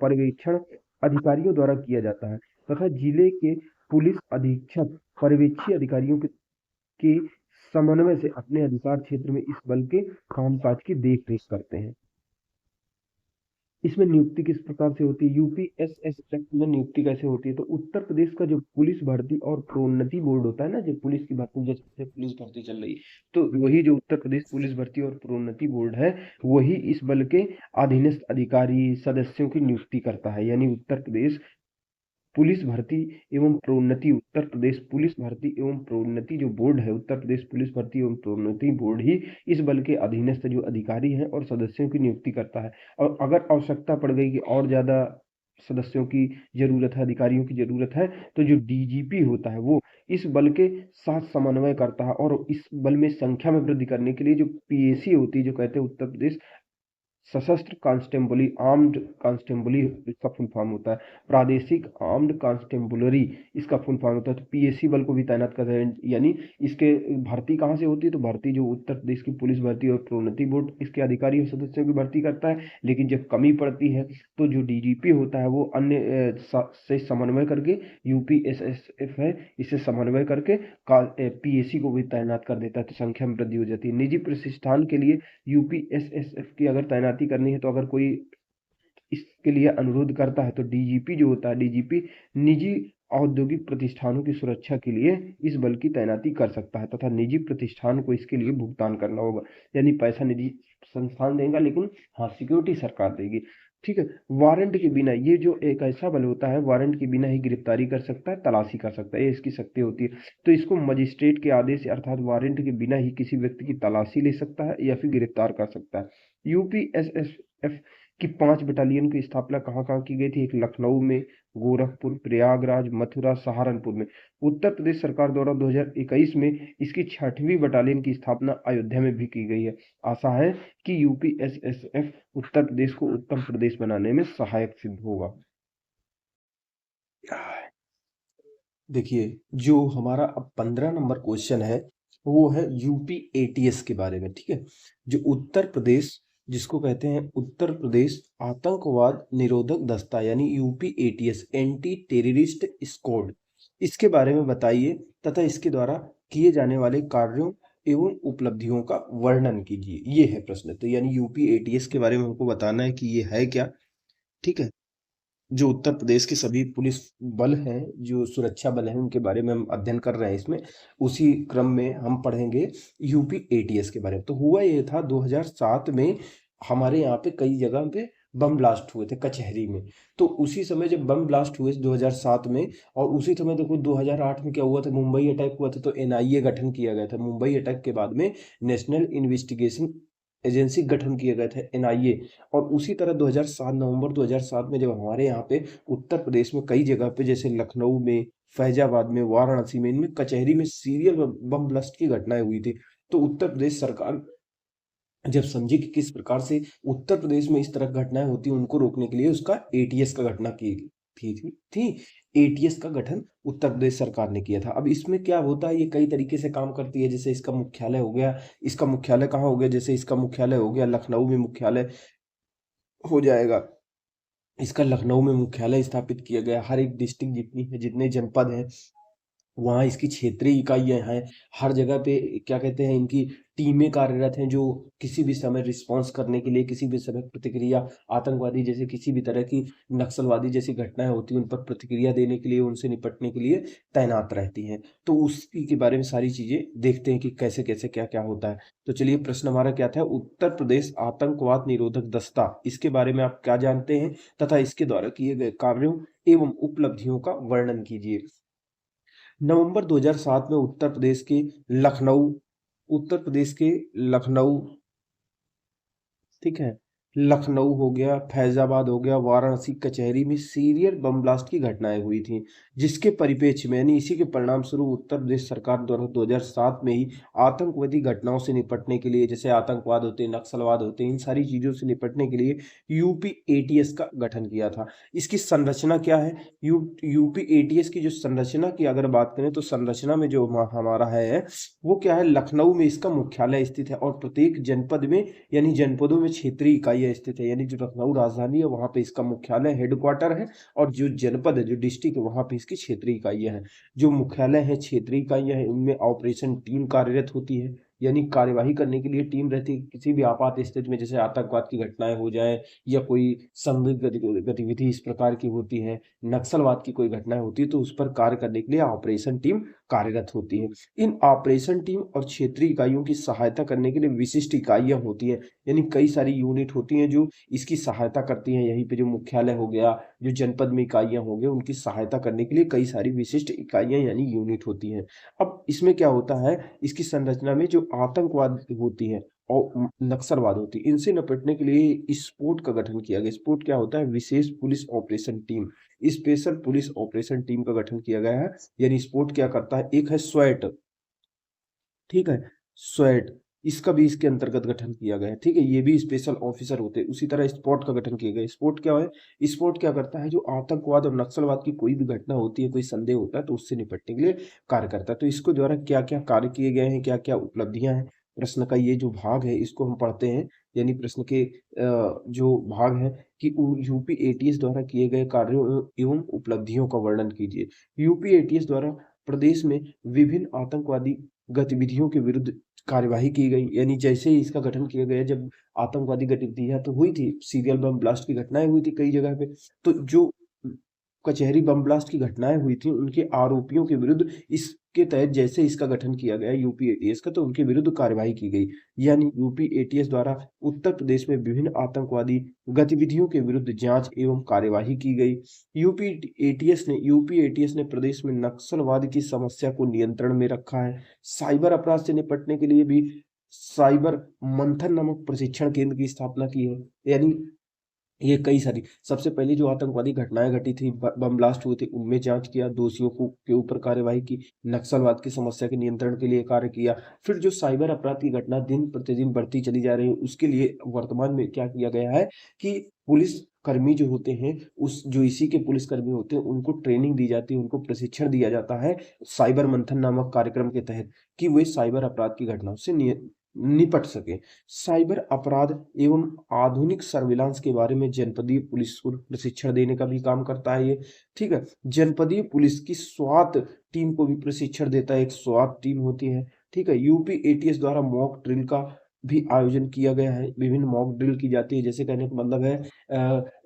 पर्यवेक्षण अधिकारियों द्वारा किया जाता है, तथा जिले के पुलिस अधीक्षक पर्यवेक्षी अधिकारियों के समन्वय से अपने अधिकार क्षेत्र में इस बल के कामकाज की देखरेख करते हैं। इसमें नियुक्ति किस प्रकार से होती है, यूपीएसएसएफ में नियुक्ति कैसे होती है, तो उत्तर प्रदेश का जो पुलिस भर्ती और प्रोन्नति बोर्ड होता है ना, जो पुलिस की भर्ती, जैसे पुलिस भर्ती चल रही है, तो वही जो उत्तर प्रदेश पुलिस भर्ती और प्रोन्नति बोर्ड है, वही इस बल के अधीनस्थ अधिकारी सदस्यों की नियुक्ति करता है। यानी उत्तर प्रदेश पुलिस भर्ती एवं प्रोन्नति, उत्तर प्रदेश पुलिस भर्ती एवं प्रोन्नति जो बोर्ड है, उत्तर प्रदेश पुलिस भर्ती एवं प्रोन्नति बोर्ड ही इस बल के अधीनस्थ जो अधिकारी हैं और सदस्यों की नियुक्ति करता है। और अगर आवश्यकता पड़ गई कि और ज्यादा सदस्यों की जरूरत है, अधिकारियों की जरूरत है, तो जो डीजीपी होता है वो इस बल के साथ समन्वय करता है, और इस बल में संख्या में वृद्धि करने के लिए जो पीएसी होती है, जो कहते हैं उत्तर प्रदेश सशस्त्र कांस्टेबली, आर्म्ड कांस्टेबली इसका फुल फॉर्म होता है, प्रादेशिक आर्म्ड कांस्टेबुलरी इसका फुल फॉर्म होता है। तो पीएससी बल को भी तैनात करते हैं। यानी इसके भर्ती कहाँ से होती है, तो भर्ती जो उत्तर प्रदेश की पुलिस भर्ती और प्रोन्नति बोर्ड इसके अधिकारी और सदस्यों की भर्ती करता है। लेकिन जब कमी पड़ती है तो जो डीजीपी होता है वो अन्य से समन्वय करके, यूपीएसएसएफ है, इससे समन्वय करके पीएससी को भी तैनात कर देता है, तो संख्या में वृद्धि हो जाती है। निजी प्रतिष्ठान के लिए यूपीएसएसएफ की अगर तैनाती करनी है, तो अगर कोई इसके लिए अनुरोध करता है, तो डीजीपी जो होता है, डीजीपी निजी औद्योगिक प्रतिष्ठानों की सुरक्षा के लिए इस बल की तैनाती कर सकता है, तथा निजी प्रतिष्ठान को इसके लिए भुगतान करना होगा। यानी पैसा निजी संस्थान देगा, लेकिन हाँ सिक्योरिटी सरकार देगी, ठीक है। वारंट के बिना, ये जो एक ऐसा बल होता है, वारंट के बिना ही गिरफ्तारी कर सकता है, तलाशी कर सकता है, ये इसकी शक्ति होती है। तो इसको मजिस्ट्रेट के आदेश अर्थात वारंट के बिना ही किसी व्यक्ति की तलाशी ले सकता है या फिर गिरफ्तार कर सकता है। यूपीएसएसएफ की 5 बटालियन की स्थापना कहाँ कहाँ की गई थी, एक लखनऊ में, गोरखपुर, प्रयागराज, मथुरा, सहारनपुर में। उत्तर प्रदेश सरकार द्वारा 2021 में इसकी 6वीं बटालियन की स्थापना अयोध्या में भी की गई है। आशा है कि यूपीएसएसएफ उत्तर प्रदेश को उत्तम प्रदेश बनाने में सहायक सिद्ध होगा। देखिए, जो हमारा अब 15 नंबर क्वेश्चन है वो है यूपी एटीएस के बारे में, ठीक है। जो उत्तर प्रदेश, जिसको कहते हैं उत्तर प्रदेश आतंकवाद निरोधक दस्ता, यानी UP ATS, anti terrorist squad, इसके बारे में बताइए तथा इसके द्वारा किए जाने वाले कार्यों एवं उपलब्धियों का वर्णन कीजिए। ये है प्रश्न। तो यानी यूपी एटीएस के बारे में हमको बताना है कि ये है क्या, ठीक है। जो उत्तर प्रदेश के सभी पुलिस बल हैं, जो सुरक्षा बल हैं, उनके बारे में हम अध्ययन कर रहे हैं इसमें। उसी क्रम में हम पढ़ेंगे यूपी एटीएस के बारे में। तो हुआ ये था 2007 में हमारे यहाँ पे कई जगह पे बम ब्लास्ट हुए थे कचहरी में। तो उसी समय जब बम ब्लास्ट हुए 2007 में, और उसी समय देखो 2008 में क्या हुआ था, मुंबई अटैक हुआ था, तो एनआईए गठन किया गया था। मुंबई अटैक के बाद में नेशनल इन्वेस्टिगेशन एजेंसी गठन किया गया था, एनआईए। और उसी तरह 2007, नवंबर 2007 में जब हमारे यहाँ पे उत्तर प्रदेश में कई जगह पे, जैसे लखनऊ में, फैजाबाद में, वाराणसी में, इनमें कचहरी में सीरियल बम ब्लास्ट की घटनाएं हुई थी। तो उत्तर प्रदेश सरकार जब समझी कि किस प्रकार से उत्तर प्रदेश में इस तरह की घटनाएं होती हैं, उनको रोकने के लिए उसका एटीएस का घटना की थी एटीएस का गठन उत्तर प्रदेश सरकार ने किया था। अब इसमें क्या होता है, ये कई तरीके से काम करती है। जैसे इसका मुख्यालय हो गया, इसका मुख्यालय कहाँ हो गया, जैसे इसका मुख्यालय हो गया लखनऊ में, मुख्यालय हो जाएगा इसका लखनऊ में मुख्यालय स्थापित किया गया। हर एक डिस्ट्रिक्ट जितनी है, जितने जनपद हैं, वहाँ इसकी क्षेत्रीय इकाइयाँ हैं। हर जगह पे क्या कहते हैं, इनकी टीमें कार्यरत हैं, जो किसी भी समय रिस्पॉन्स करने के लिए, किसी भी समय प्रतिक्रिया, आतंकवादी जैसे किसी भी तरह की नक्सलवादी जैसी घटनाएं होती हैं, उन पर प्रतिक्रिया देने के लिए, उनसे निपटने के लिए तैनात रहती हैं। तो उसी के बारे में सारी चीज़ें देखते हैं कि कैसे कैसे क्या क्या होता है। तो चलिए, प्रश्न हमारा क्या था, उत्तर प्रदेश आतंकवाद निरोधक दस्ता, इसके बारे में आप क्या जानते हैं तथा इसके द्वारा किए गए कार्यों एवं उपलब्धियों का वर्णन कीजिए। नवंबर 2007 में लखनऊ उत्तर प्रदेश के लखनऊ, ठीक है, लखनऊ हो गया, फैजाबाद हो गया, वाराणसी, कचहरी में सीरियल बम ब्लास्ट की घटनाएं हुई थी, जिसके परिप्रेक्ष्य में, यानी इसी के परिणाम स्वरूप उत्तर प्रदेश सरकार द्वारा 2007 में ही आतंकवादी घटनाओं से निपटने के लिए, जैसे आतंकवाद होते हैं, नक्सलवाद होते हैं, इन सारी चीजों से निपटने के लिए यूपी एटीएस का गठन किया था। इसकी संरचना क्या है, यूपी एटीएस की जो संरचना की अगर बात करें, तो संरचना में जो हमारा है वो क्या है, लखनऊ में इसका मुख्यालय स्थित है, और प्रत्येक जनपद में, यानी जनपदों में क्षेत्रीय इकाइयां स्थित है। यानी जो लखनऊ राजधानी है वहां पे इसका मुख्यालय, हेडक्वार्टर है, और जो जनपद है, जो डिस्ट्रिक्ट है, वहां पे इसकी क्षेत्रीय इकाइयां हैं। जो मुख्यालय है, क्षेत्रीय इकाइयां हैं, उनमें ऑपरेशन टीम कार्यरत होती है, यानी कार्यवाही करने के लिए टीम रहती है। किसी भी आपात स्थिति में, जैसे आतंकवाद की घटनाएं हो जाए, या कोई संदिग्ध गतिविधि इस प्रकार की होती है, नक्सलवाद की कोई घटनाएं होती है, तो उस पर कार्य करने के लिए ऑपरेशन टीम कार्यरत होती है। इन ऑपरेशन टीम और क्षेत्रीय इकाइयों की सहायता करने के लिए विशिष्ट इकाइयां होती हैं, यानी कई सारी यूनिट होती हैं जो इसकी सहायता करती हैं। यहीं पे जो मुख्यालय हो गया, जो जनपद में इकाइयां हो गई, उनकी सहायता करने के लिए कई सारी विशिष्ट इकाइयां यानी यूनिट होती हैं। अब इसमें क्या होता है, इसकी संरचना में जो आतंकवाद होती है और नक्सलवाद होती है, इनसे निपटने के लिए स्पोर्ट का गठन किया गया। स्पोर्ट क्या होता है, विशेष police operation team, special police operation team का गठन किया गया है। यानी स्पोर्ट क्या करता है, एक है स्वैट, ठीक है, स्वैट, इसका भी इसके अंतर्गत गठन किया गया है, ठीक है, ये भी स्पेशल ऑफिसर होते हैं। उसी तरह स्पोर्ट का गठन किया गया। स्पोर्ट क्या है, स्पोर्ट क्या करता है, जो आतंकवाद और नक्सलवाद की कोई भी घटना होती है, कोई संदेह होता है, तो उससे निपटने के लिए कार्य करता है। तो इसके द्वारा क्या क्या कार्य किए गए हैं, क्या क्या उपलब्धियां हैं, प्रश्न का ये जो भाग है इसको हम पढ़ते हैं। यानी प्रश्न के जो भाग है कि यूपी एटीएस द्वारा किए गए कार्यों एवं उपलब्धियों का वर्णन कीजिए। यूपी एटीएस द्वारा प्रदेश में विभिन्न आतंकवादी गतिविधियों के विरुद्ध कार्यवाही की गई। यानी जैसे ही इसका गठन किया गया, जब आतंकवादी गतिविधियां तो हुई थी, सीरियल बम ब्लास्ट की घटनाएं हुई थी कई जगह पे, तो जो कचहरी बम ब्लास्ट की घटनाएं हुई थी, उनके आरोपियों के विरुद्ध इसके तहत जैसे इसका गठन किया गया यूपी एटीएस का, तो उनके विरुद्ध कार्यवाही की गई। यानी यूपी एटीएस द्वारा उत्तर प्रदेश में विभिन्न आतंकवादी गतिविधियों के विरुद्ध जांच एवं कार्यवाही की गई। यूपी एटीएस ने प्रदेश में नक्सलवाद की समस्या को नियंत्रण में रखा है। साइबर अपराध से निपटने के लिए भी साइबर मंथन नामक प्रशिक्षण केंद्र की स्थापना की है। यानी ये कई सारी, सबसे पहले जो आतंकवादी घटनाएं घटी थी, बम ब्लास्ट हुए थे, उनमें जांच किया, दोषियों को के ऊपर कार्यवाही की, नक्सलवाद की समस्या के नियंत्रण के लिए कार्य किया। फिर जो साइबर अपराध की घटना दिन प्रतिदिन बढ़ती चली जा रही है, उसके लिए वर्तमान में क्या किया गया है कि पुलिस कर्मी जो होते हैं, उस जो इसी के पुलिस कर्मी होते हैं, उनको ट्रेनिंग दी जाती है, उनको प्रशिक्षण दिया जाता है साइबर मंथन नामक कार्यक्रम के तहत, कि वे साइबर अपराध की घटनाओं से निपट सके। साइबर अपराध एवं आधुनिक सर्विलांस के बारे में जनपदीय पुलिस को प्रशिक्षण देने का भी काम करता है ये, ठीक है। जनपदीय पुलिस की स्वात टीम को भी प्रशिक्षण देता है, एक स्वात टीम होती है, ठीक है। यूपी एटीएस द्वारा मॉक ड्रिल का भी आयोजन किया गया है, विभिन्न मॉक ड्रिल की जाती है। जैसे कहने का मतलब है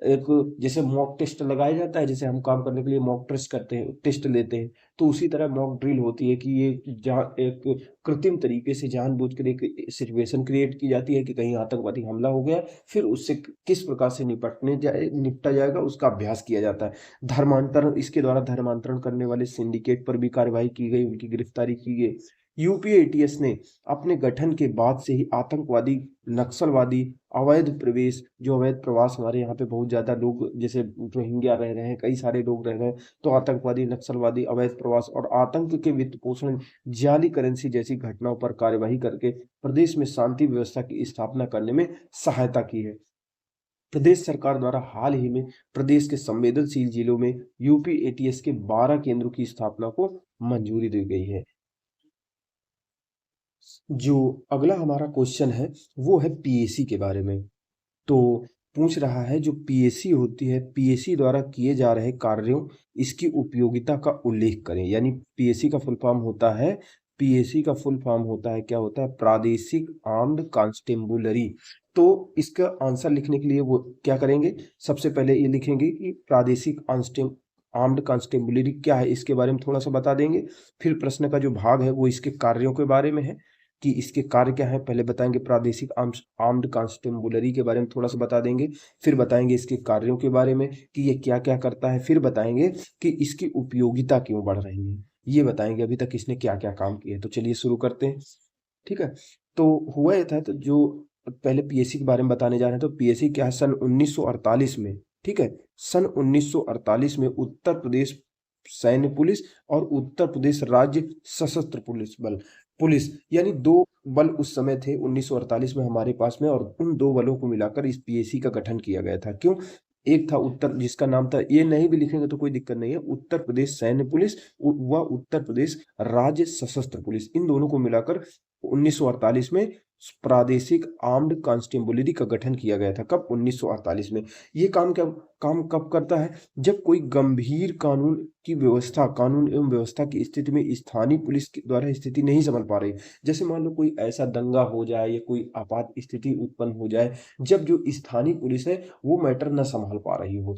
एक जैसे मॉक टेस्ट लगाया जाता है, जैसे हम काम करने के लिए मॉक टेस्ट करते हैं, टेस्ट लेते हैं, तो उसी तरह मॉक ड्रिल होती है कि ये जहाँ एक कृत्रिम तरीके से जानबूझकर एक सिचुएशन क्रिएट की जाती है कि कहीं आतंकवादी हमला हो गया, फिर उससे किस प्रकार से निपटा जाएगा उसका अभ्यास किया जाता है। धर्मांतरण, इसके द्वारा धर्मांतरण करने वाले सिंडिकेट पर भी कार्रवाई की गई, उनकी गिरफ्तारी की गई। यूपीए एटीएस ने अपने गठन के बाद से ही आतंकवादी, नक्सलवादी, अवैध प्रवेश, जो अवैध प्रवास, हमारे यहाँ पे बहुत ज्यादा लोग जैसे रोहिंग्या रह रहे हैं, कई सारे लोग रह रहे हैं, तो आतंकवादी, नक्सलवादी, अवैध प्रवास और आतंक के वित्त पोषण, जाली करेंसी जैसी घटनाओं पर कार्यवाही करके प्रदेश में शांति व्यवस्था की स्थापना करने में सहायता की है। प्रदेश सरकार द्वारा हाल ही में प्रदेश के संवेदनशील जिलों में यूपी एटीएस के 12 केंद्रों की स्थापना को मंजूरी दी गई है। जो अगला हमारा क्वेश्चन है वो है पीएसी के बारे में। तो पूछ रहा है, जो पीएसी होती है, पीएसी द्वारा किए जा रहे कार्यों, इसकी उपयोगिता का उल्लेख करें। यानी पीएसी का फुल फॉर्म होता है, पीएसी का फुल फॉर्म होता है, क्या होता है, प्रादेशिक आर्म्ड कांस्टेबुलरी। तो इसका आंसर लिखने के लिए वो क्या करेंगे, सबसे पहले ये लिखेंगे कि प्रादेशिक आर्म्ड कांस्टेबुलरी क्या है, इसके बारे में थोड़ा सा बता देंगे। फिर प्रश्न का जो भाग है वो इसके कार्यों के बारे में है कि इसके कार्य क्या है, पहले बताएंगे प्रादेशिक आर्म्ड कांस्टेबुलरी के बारे में थोड़ा सा बता देंगे, फिर बताएंगे इसके कार्यों के बारे में कि ये क्या क्या करता है, फिर बताएंगे कि इसकी उपयोगिता क्यों बढ़ रही है, ये बताएंगे अभी तक इसने क्या क्या काम किए। तो चलिए शुरू करते हैं। ठीक है, तो हुआ ये था, तो जो पहले पीएससी के बारे में बताने जा रहे हैं, तो पीएससी क्या है, सन 1948 में, ठीक है, सन 1948 में उत्तर प्रदेश सैन्य पुलिस और उत्तर प्रदेश राज्य सशस्त्र पुलिस बल, पुलिस यानी दो बल उस समय थे 1948 में हमारे पास में, और उन दो बलों को मिलाकर इस पीएसी का गठन किया गया था। क्यों, एक था उत्तर, जिसका नाम था, ये नहीं भी लिखेंगे तो कोई दिक्कत नहीं है, उत्तर प्रदेश सैन्य पुलिस व उत्तर प्रदेश राज्य सशस्त्र पुलिस, इन दोनों को मिलाकर 1948 में प्रादेशिक आर्म्ड कांस्टेबुलरी का गठन किया गया था। कब, 1948 में। ये काम कब करता है, जब कोई गंभीर कानून एवं व्यवस्था की स्थिति में स्थानीय पुलिस के द्वारा स्थिति नहीं संभल पा रही। जैसे मान लो कोई ऐसा दंगा हो जाए या कोई आपात स्थिति उत्पन्न हो जाए, जब जो स्थानीय पुलिस है वो मैटर न संभाल पा रही हो,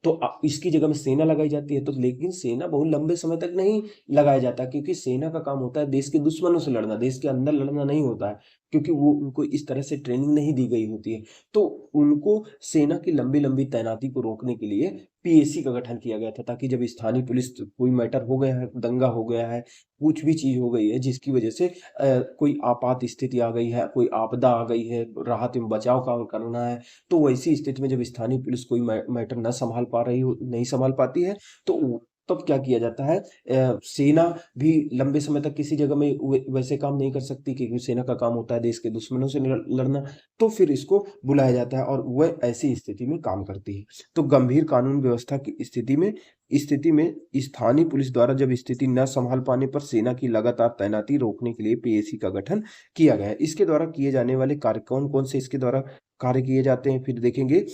तो इसकी जगह में सेना लगाई जाती है। तो लेकिन सेना बहुत लंबे समय तक नहीं लगाया जाता, क्योंकि सेना का काम होता है देश के दुश्मनों से लड़ना, देश के अंदर लड़ना नहीं होता है, क्योंकि वो उनको इस तरह से ट्रेनिंग नहीं दी गई होती है। तो उनको सेना की लंबी लंबी तैनाती को रोकने के लिए पीएसी का गठन किया गया था, ताकि जब स्थानीय पुलिस, कोई मैटर हो गया है, दंगा हो गया है, कुछ भी चीज हो गई है जिसकी वजह से कोई आपात स्थिति आ गई है, कोई आपदा आ गई है, राहत एवं बचाव का करना है, तो वैसी स्थिति में जब स्थानीय पुलिस कोई मैटर न संभाल पा रही हो, नहीं संभाल पाती है, तो तब क्या किया जाता है, सेना भी लंबे समय तक किसी जगह में वैसे काम नहीं कर सकती, क्योंकि सेना का काम होता है देश के दुश्मनों से लड़ना। तो फिर इसको बुलाया जाता है और वह ऐसी स्थिति में काम करती है। तो गंभीर कानून व्यवस्था की स्थिति में स्थानीय पुलिस द्वारा जब स्थिति न संभाल पाने पर सेना की लगातार तैनाती रोकने के लिए पीएसी का गठन किया गया है। इसके द्वारा किए जाने वाले कार्य कौन कौन से इसके द्वारा कार्य किए जाते हैं, फिर देखेंगे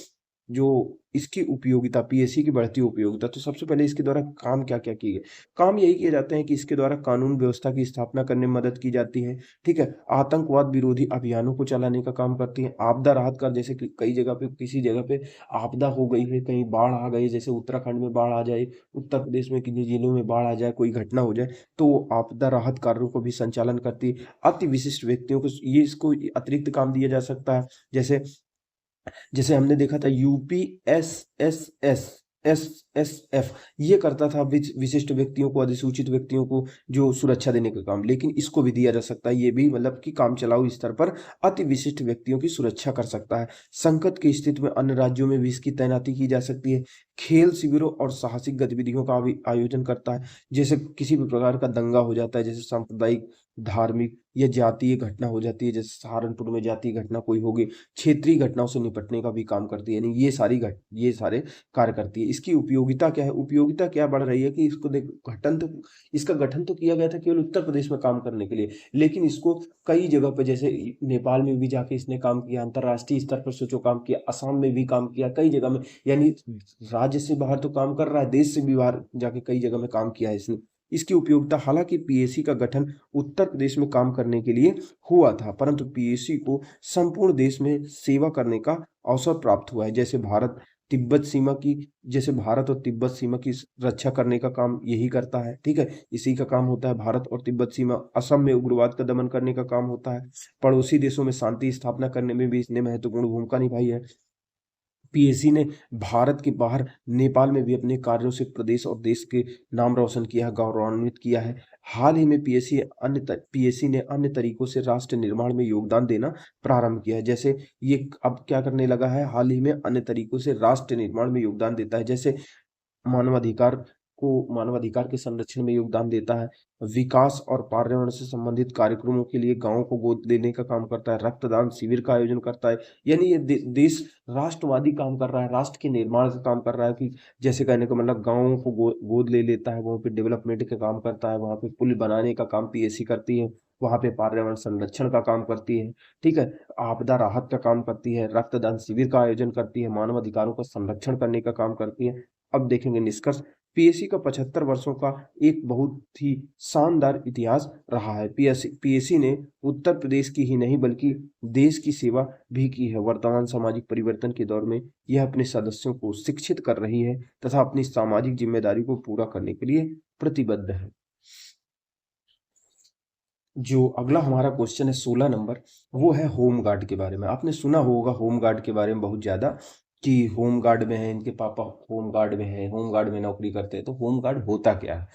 जो इसकी उपयोगिता, पीएसी की बढ़ती उपयोगिता। तो सबसे पहले इसके द्वारा काम क्या क्या किए गए, काम यही किए जाते हैं कि इसके द्वारा कानून व्यवस्था की स्थापना करने में मदद की जाती है। ठीक है, आतंकवाद विरोधी अभियानों को चलाने का काम करती है, आपदा राहत का, जैसे कि कई जगह पे, किसी जगह पे आपदा हो गई है, कहीं बाढ़ आ गई, जैसे उत्तराखंड में बाढ़ आ जाए, उत्तर प्रदेश में किन्हीं जिलों में बाढ़ आ जाए, कोई घटना हो जाए, तो वो आपदा राहत कार्यों को भी संचालन करती है। अति विशिष्ट व्यक्तियों को ये, इसको अतिरिक्त काम दिया जा सकता है, जैसे जैसे हमने देखा था यूपी एस एस एफ, ये करता था विशिष्ट व्यक्तियों को, अधिसूचित व्यक्तियों को जो सुरक्षा देने का काम, लेकिन इसको भी दिया जा सकता है, ये भी मतलब कि काम चलाऊ स्तर पर अति विशिष्ट व्यक्तियों की सुरक्षा कर सकता है। संकट की स्थिति में अन्य राज्यों में भी इसकी तैनाती की जा सकती है। खेल शिविरों और साहसिक गतिविधियों का भी आयोजन करता है, जैसे किसी भी प्रकार का दंगा हो जाता है, जैसे सांप्रदायिक, धार्मिक या जातीय घटना हो जाती है, जैसे सहारनपुर में जातीय घटना कोई होगी, क्षेत्रीय घटनाओं से निपटने का भी काम करती है। यानी ये सारे कार्य करती है। इसकी उपयोगिता क्या है, उपयोगिता क्या बढ़ रही है कि इसको देख, इसका गठन तो किया गया था केवल उत्तर प्रदेश में काम करने के लिए, लेकिन इसको कई जगह पे, जैसे नेपाल में भी जाके इसने काम किया, अंतर्राष्ट्रीय स्तर पर सोचो काम किया, असम में भी काम किया, कई जगह में, यानी राज्य से बाहर तो काम कर रहा है, देश से भी बाहर जाके कई जगह में काम किया है इसने। इसकी उपयोगिता, हालांकि पीएसी का गठन उत्तर प्रदेश में काम करने के लिए हुआ था, परंतु पीएसी को संपूर्ण देश में सेवा करने का अवसर प्राप्त हुआ है। जैसे भारत और तिब्बत सीमा की रक्षा करने का काम यही करता है, ठीक है। इसी का काम होता है। भारत और तिब्बत सीमा, असम में उग्रवाद का दमन करने का काम होता है। पड़ोसी देशों में शांति स्थापना करने में भी इसने महत्वपूर्ण भूमिका निभाई है। पीएसी ने भारत के बाहर नेपाल में भी अपने कार्यों से प्रदेश और देश के नाम रोशन किया है, गौरवान्वित किया है। हाल ही में पीएसी ने अन्य तरीकों से राष्ट्र निर्माण में योगदान देना प्रारंभ किया है। जैसे ये अब क्या करने लगा है, हाल ही में अन्य तरीकों से राष्ट्र निर्माण में योगदान देता है। जैसे मानवाधिकार मानवाधिकार के संरक्षण में योगदान देता है, विकास और पर्यावरण से संबंधित कार्यक्रमों के लिए गाँवों को गोद लेने का काम करता है, रक्तदान शिविर का आयोजन करता है। यानी ये देश राष्ट्रवादी काम कर रहा है, राष्ट्र के निर्माण का काम कर रहा है। कि जैसे कहने का मतलब गाँवों को गोद ले लेता है, वहाँ पे डेवलपमेंट का काम करता है, वहाँ पे पुल बनाने का काम पीएसी करती है, वहाँ पे पर्यावरण संरक्षण का काम करती है, ठीक है। आपदा राहत का काम करती है, रक्तदान शिविर का आयोजन करती है, मानवाधिकारों का संरक्षण करने का काम करती है। अब देखेंगे निष्कर्ष। पीएसी का 75 वर्षों का एक बहुत ही शानदार इतिहास रहा है। पीएसी ने उत्तर प्रदेश की ही नहीं बल्कि देश की सेवा भी की है। वर्तमान सामाजिक परिवर्तन के दौर में यह अपने सदस्यों को शिक्षित कर रही है तथा अपनी सामाजिक जिम्मेदारी को पूरा करने के लिए प्रतिबद्ध है। जो अगला हमारा क्वेश्चन है 16 नंबर, वो है होम गार्ड के बारे में। आपने सुना होगा होम गार्ड के बारे में बहुत ज़्यादा, कि होम गार्ड में है, इनके पापा होम गार्ड में है, होम गार्ड में नौकरी करते हैं। तो होम गार्ड होता क्या है?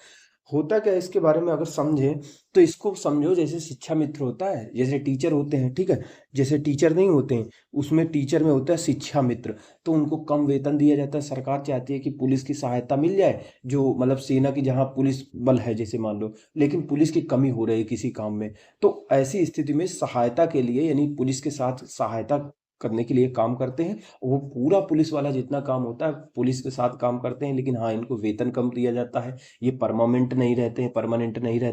होता क्या है इसके बारे में अगर समझें तो इसको समझो जैसे शिक्षा मित्र होता है, जैसे टीचर होते हैं, ठीक है। जैसे टीचर नहीं होते हैं, उसमें टीचर में होता है शिक्षा मित्र। तो उनको कम वेतन दिया जाता है। सरकार चाहती है कि पुलिस की सहायता मिल जाए, जो मतलब सेना की जहाँ पुलिस बल है जैसे मान लो, लेकिन पुलिस की कमी हो रही है किसी काम में। तो ऐसी स्थिति में सहायता के लिए, यानी पुलिस के साथ सहायता करने के लिए काम करते हैं। वो पूरा पुलिस वाला जितना काम होता है पुलिस के साथ काम करते हैं, लेकिन हाँ, इनको वेतन कम दिया जाता है। ये परमानेंट नहीं रहते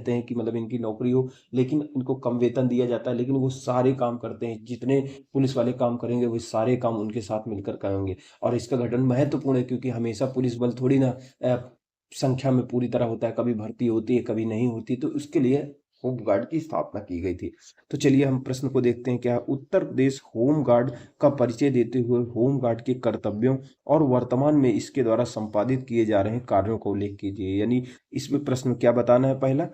हैं कि मतलब इनकी नौकरी हो, लेकिन इनको कम वेतन दिया जाता है। लेकिन वो सारे काम करते हैं, जितने पुलिस वाले काम करेंगे वो सारे काम उनके साथ मिलकर करेंगे। और इसका गठन महत्वपूर्ण है, क्योंकि हमेशा पुलिस बल थोड़ी ना संख्या में पूरी तरह होता है, कभी भर्ती होती है कभी नहीं होती। तो उसके लिए होम गार्ड की स्थापना की गई थी। तो चलिए हम प्रश्न को देखते हैं। क्या उत्तर प्रदेश होम गार्ड का परिचय देते हुए होम गार्ड के कर्तव्यों और वर्तमान में इसके द्वारा संपादित किए जा रहे कार्यों को उल्लेख कीजिए। यानी इसमें प्रश्न क्या बताना है, पहला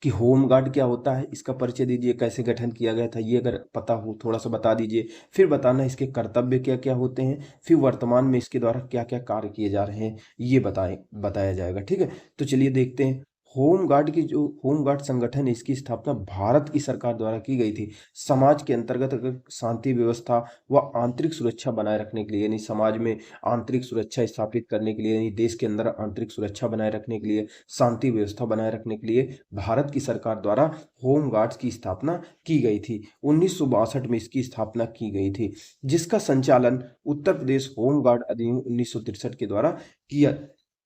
कि होम गार्ड क्या होता है, इसका परिचय दीजिए, कैसे गठन किया गया था ये अगर पता हो थोड़ा सा बता दीजिए। फिर बताना इसके कर्तव्य क्या क्या होते हैं, फिर वर्तमान में इसके द्वारा क्या क्या कार्य किए जा रहे हैं ये बताया जाएगा, ठीक है। तो चलिए देखते हैं। होम गार्ड संगठन है, इसकी स्थापना भारत की सरकार द्वारा की गई थी। समाज के अंतर्गत अगर शांति व्यवस्था व आंतरिक सुरक्षा बनाए रखने के लिए, यानी समाज में आंतरिक सुरक्षा स्थापित करने के लिए, यानी देश के अंदर आंतरिक सुरक्षा बनाए रखने के लिए, शांति व्यवस्था बनाए रखने के लिए भारत की सरकार द्वारा होम गार्ड्स की स्थापना की गई थी। 1962 में इसकी स्थापना की गई थी, जिसका संचालन उत्तर प्रदेश होम गार्ड अधिनियम 1963 के द्वारा किया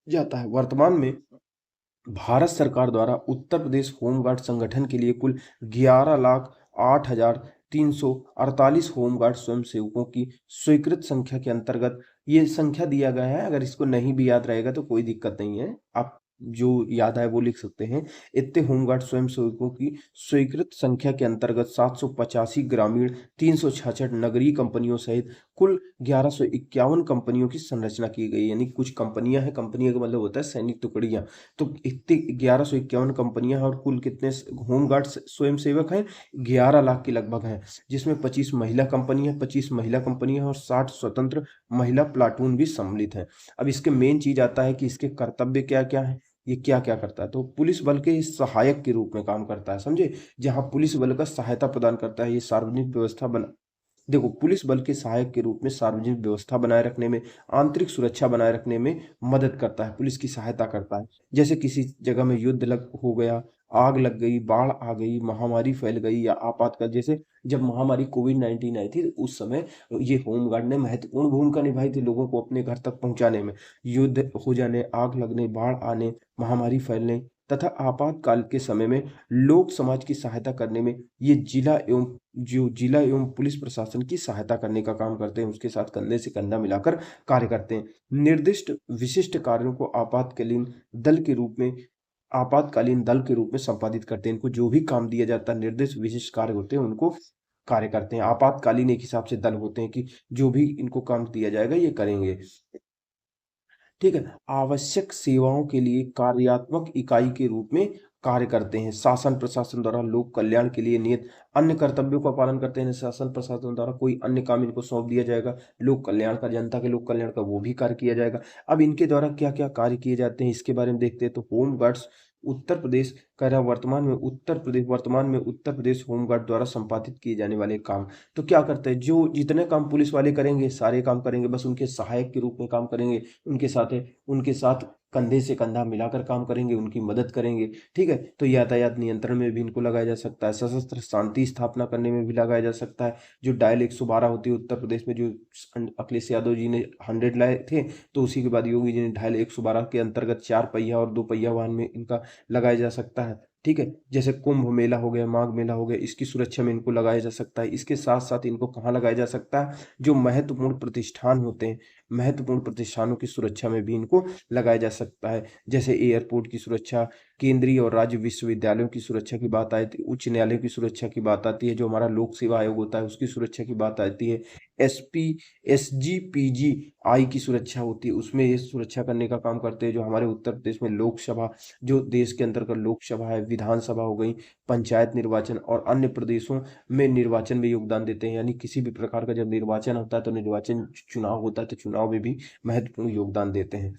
जाता है। वर्तमान में भारत सरकार द्वारा उत्तर प्रदेश होमगार्ड संगठन के लिए कुल 11,08,348 होमगार्ड स्वयंसेवकों की स्वीकृत संख्या के अंतर्गत ये संख्या दिया गया है। अगर इसको नहीं भी याद रहेगा तो कोई दिक्कत नहीं है, आप जो याद आए वो लिख सकते हैं। इतने होमगार्ड स्वयंसेवकों की स्वीकृत संख्या के अंतर्गत 785 ग्रामीण, 366 नगरीय कंपनियों सहित कुल 1151 कंपनियों की संरचना की गई। यानी कुछ कंपनियां हैं, कंपनियों का मतलब होता है सैनिक टुकड़ियां। तो इतनी 1151 कंपनियां हैं और कुल कितने होमगार्ड स्वयंसेवक हैं, 11 लाख के लगभग हैं। जिसमें 25 महिला कंपनी है और 60 स्वतंत्र महिला प्लाटून भी सम्मिलित हैं। अब इसके मेन चीज आता है कि इसके कर्तव्य क्या क्या है, ये क्या क्या करता है। तो पुलिस बल के सहायक के रूप में काम करता है, समझे। जहां पुलिस बल का सहायता प्रदान करता है, ये सार्वजनिक व्यवस्था बना देखो, पुलिस बल के सहायक के रूप में सार्वजनिक व्यवस्था बनाए रखने में, आंतरिक सुरक्षा बनाए रखने में मदद करता है, पुलिस की सहायता करता है। जैसे किसी जगह में युद्ध लग हो गया, आग लग गई, बाढ़ आ गई, महामारी फैल गई या आपातकाल, जैसे जब महामारी कोविड-19 आई थी उस समय ये होमगार्ड ने महत्वपूर्ण भूमिका निभाई थी लोगों को अपने घर तक पहुंचाने में। युद्ध हो जाने, आग लगने, बाढ़ आने, महामारी फैलने तथा आपातकाल के समय में लोक समाज की सहायता करने में ये जिला एवं पुलिस प्रशासन की सहायता करने का काम करते हैं, उसके साथ कंधे से कंधा मिलाकर कार्य करते हैं। निर्दिष्ट विशिष्ट कार्यों को आपातकालीन दल के रूप में आपातकालीन दल के रूप में संपादित करते हैं। इनको जो भी काम दिया जाता है, निर्दिष्ट विशिष्ट कार्य होते हैं, उनको कार्य करते हैं। आपातकालीन एक हिसाब से दल होते हैं कि जो भी इनको काम दिया जाएगा ये करेंगे। ठीक है। आवश्यक सेवाओं के लिए कार्यात्मक इकाई के रूप में कार्य करते हैं। शासन प्रशासन द्वारा लोक कल्याण के लिए नियत अन्य कर्तव्यों का पालन करते हैं। शासन प्रशासन द्वारा कोई अन्य काम इनको सौंप दिया जाएगा, लोक कल्याण का, जनता के लोक कल्याण का, वो भी कार्य किया जाएगा। अब इनके द्वारा क्या क्या कार्य किए जाते हैं इसके बारे में देखते हैं। तो होम गार्ड्स उत्तर प्रदेश कह रहा वर्तमान में उत्तर प्रदेश होमगार्ड द्वारा संपादित किए जाने वाले काम। तो क्या करते हैं, जो जितने काम पुलिस वाले करेंगे सारे काम करेंगे, बस उनके सहायक के रूप में काम करेंगे, उनके साथ कंधे से कंधा मिलाकर काम करेंगे, उनकी मदद करेंगे। ठीक है। तो यातायात नियंत्रण में भी इनको लगाया जा सकता है, सशस्त्र शांति स्थापना करने में भी लगाया जा सकता है। जो डायल 112 होती है उत्तर प्रदेश में, जो अखिलेश यादव जी ने 100 लाए थे, तो उसी के बाद योगी जी ने डायल 112 के अंतर्गत 4 पहिया और 2 पहिया वाहन में इनका लगाया जा सकता है। ठीक है। जैसे कुंभ मेला हो गया, माघ मेला हो गया, इसकी सुरक्षा में इनको लगाया जा सकता है। इसके साथ साथ इनको कहाँ लगाया जा सकता है, जो महत्वपूर्ण प्रतिष्ठान होते हैं, महत्वपूर्ण प्रतिष्ठानों की सुरक्षा में भी इनको लगाया जा सकता है। जैसे एयरपोर्ट की सुरक्षा, केंद्रीय और राज्य विश्वविद्यालयों की सुरक्षा की बात आती है, उच्च न्यायालयों की सुरक्षा की बात आती है, जो हमारा लोक सेवा आयोग होता है उसकी सुरक्षा की बात आती है, एसपी एसजीपीजी आई की सुरक्षा होती है, उसमें ये सुरक्षा करने का काम करते हैं। जो हमारे उत्तर प्रदेश में लोकसभा, जो देश के अंतर्गत लोकसभा है, विधानसभा हो गई, पंचायत निर्वाचन और अन्य प्रदेशों में निर्वाचन में योगदान देते हैं। यानी किसी भी प्रकार का जब निर्वाचन होता है, तो निर्वाचन चुनाव होता है, तो चुनाव में भी महत्वपूर्ण योगदान देते हैं।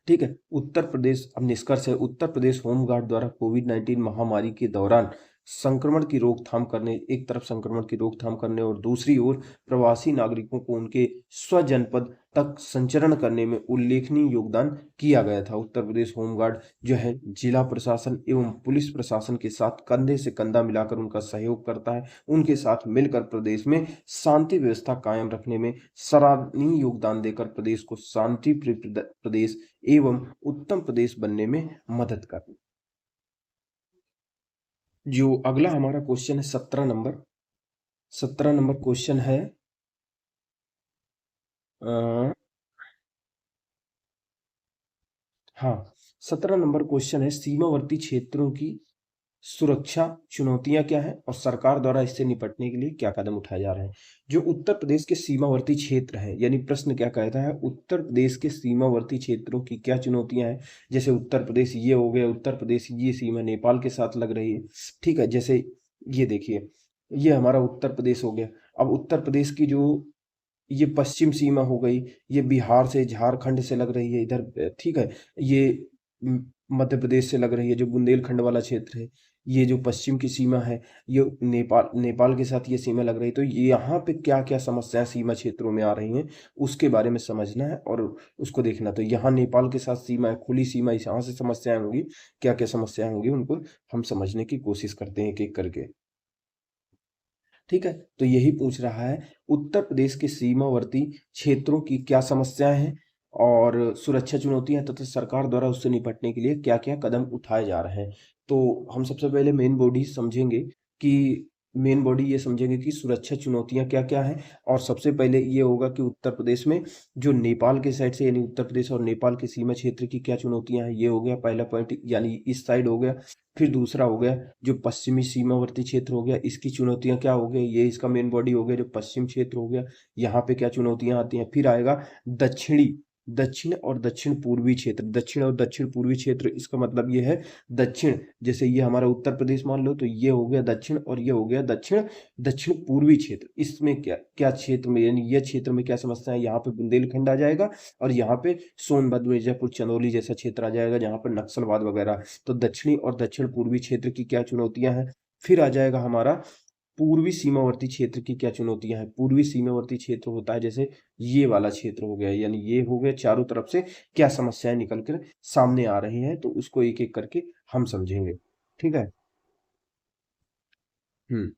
ठीक है। उत्तर प्रदेश, अब निष्कर्ष है, उत्तर प्रदेश होमगार्ड द्वारा कोविड-19 महामारी के दौरान संक्रमण की रोकथाम करने, एक तरफ संक्रमण की रोकथाम करने और दूसरी ओर प्रवासी नागरिकों को उनके स्वजनपद तक संचरण करने में उल्लेखनीय योगदान किया गया था। उत्तर प्रदेश होमगार्ड जो है जिला प्रशासन एवं पुलिस प्रशासन के साथ कंधे से कंधा मिलाकर उनका सहयोग करता है। उनके साथ मिलकर प्रदेश में शांति व्यवस्था कायम रखने में सराहनीय योगदान देकर प्रदेश को शांति प्रिय प्रदेश एवं उत्तम प्रदेश बनने में मदद करना। जो अगला हमारा क्वेश्चन है 17 नंबर क्वेश्चन है, अ, हाँ, 17 नंबर क्वेश्चन है, सीमावर्ती क्षेत्रों की सुरक्षा चुनौतियां क्या है और सरकार द्वारा इससे निपटने के लिए क्या कदम उठाए जा रहे हैं। जो उत्तर प्रदेश के सीमावर्ती क्षेत्र हैं, यानी प्रश्न क्या कहता है, उत्तर प्रदेश के सीमावर्ती क्षेत्रों की क्या चुनौतियां हैं। जैसे उत्तर प्रदेश ये हो गया, उत्तर प्रदेश ये सीमा नेपाल के साथ लग रही है। ठीक है। जैसे ये देखिए, ये हमारा उत्तर प्रदेश हो गया। अब उत्तर प्रदेश की जो ये पश्चिम सीमा हो गई, ये बिहार से, झारखंड से लग रही है इधर। ठीक है। ये मध्य प्रदेश से लग रही है, जो बुंदेलखंड वाला क्षेत्र है। ये जो पश्चिम की सीमा है, ये नेपाल नेपाल के साथ ये सीमा लग रही है। तो ये यहाँ पे क्या क्या समस्याएं सीमा क्षेत्रों में आ रही हैं, उसके बारे में समझना है और उसको देखना। तो यहाँ नेपाल के साथ सीमा है, खुली सीमा, यहाँ से समस्याएं होंगी, क्या क्या समस्याएं होंगी उनको हम समझने की कोशिश करते हैं एक एक करके। ठीक है। तो यही पूछ रहा है, उत्तर प्रदेश के सीमावर्ती क्षेत्रों की क्या समस्याएं हैं और सुरक्षा चुनौतियां तथा सरकार द्वारा उससे निपटने के लिए क्या क्या कदम उठाए जा रहे हैं। तो हम सबसे पहले मेन बॉडी ये समझेंगे कि सुरक्षा चुनौतियां क्या क्या हैं। और सबसे पहले ये होगा कि उत्तर प्रदेश में जो नेपाल के साइड से, यानी उत्तर प्रदेश और नेपाल के सीमा क्षेत्र की क्या चुनौतियां हैं, ये हो गया पहला पॉइंट, यानी इस साइड हो गया। फिर दूसरा हो गया जो पश्चिमी सीमावर्ती क्षेत्र हो गया, इसकी चुनौतियां क्या हो गई, ये इसका मेन बॉडी हो गया। जो पश्चिम क्षेत्र हो गया, यहाँ पे क्या चुनौतियां आती हैं। फिर आएगा दक्षिणी दक्षिण और दक्षिण पूर्वी क्षेत्र, दक्षिण और दक्षिण पूर्वी क्षेत्र, इसका मतलब ये है दक्षिण। जैसे ये हमारा उत्तर प्रदेश मान लो, तो ये हो गया दक्षिण और ये हो गया दक्षिण दक्षिण पूर्वी क्षेत्र। इसमें क्या क्या क्षेत्र में, यानी ये क्षेत्र में क्या समस्या है, यहाँ पे बुंदेलखंड आ जाएगा और यहाँ पे सोनभद्र, मिर्जापुर, चंदौली जैसा क्षेत्र आ जाएगा, जहाँ पर नक्सलवाद वगैरह। तो दक्षिणी और दक्षिण पूर्वी क्षेत्र की क्या चुनौतियां हैं। फिर आ जाएगा हमारा पूर्वी सीमावर्ती क्षेत्र की क्या चुनौतियां हैं। पूर्वी सीमावर्ती क्षेत्र होता है जैसे ये वाला क्षेत्र हो गया, यानी ये हो गया, चारों तरफ से क्या समस्याएं निकल कर सामने आ रही हैं, तो उसको एक एक करके हम समझेंगे। ठीक है। हम्म।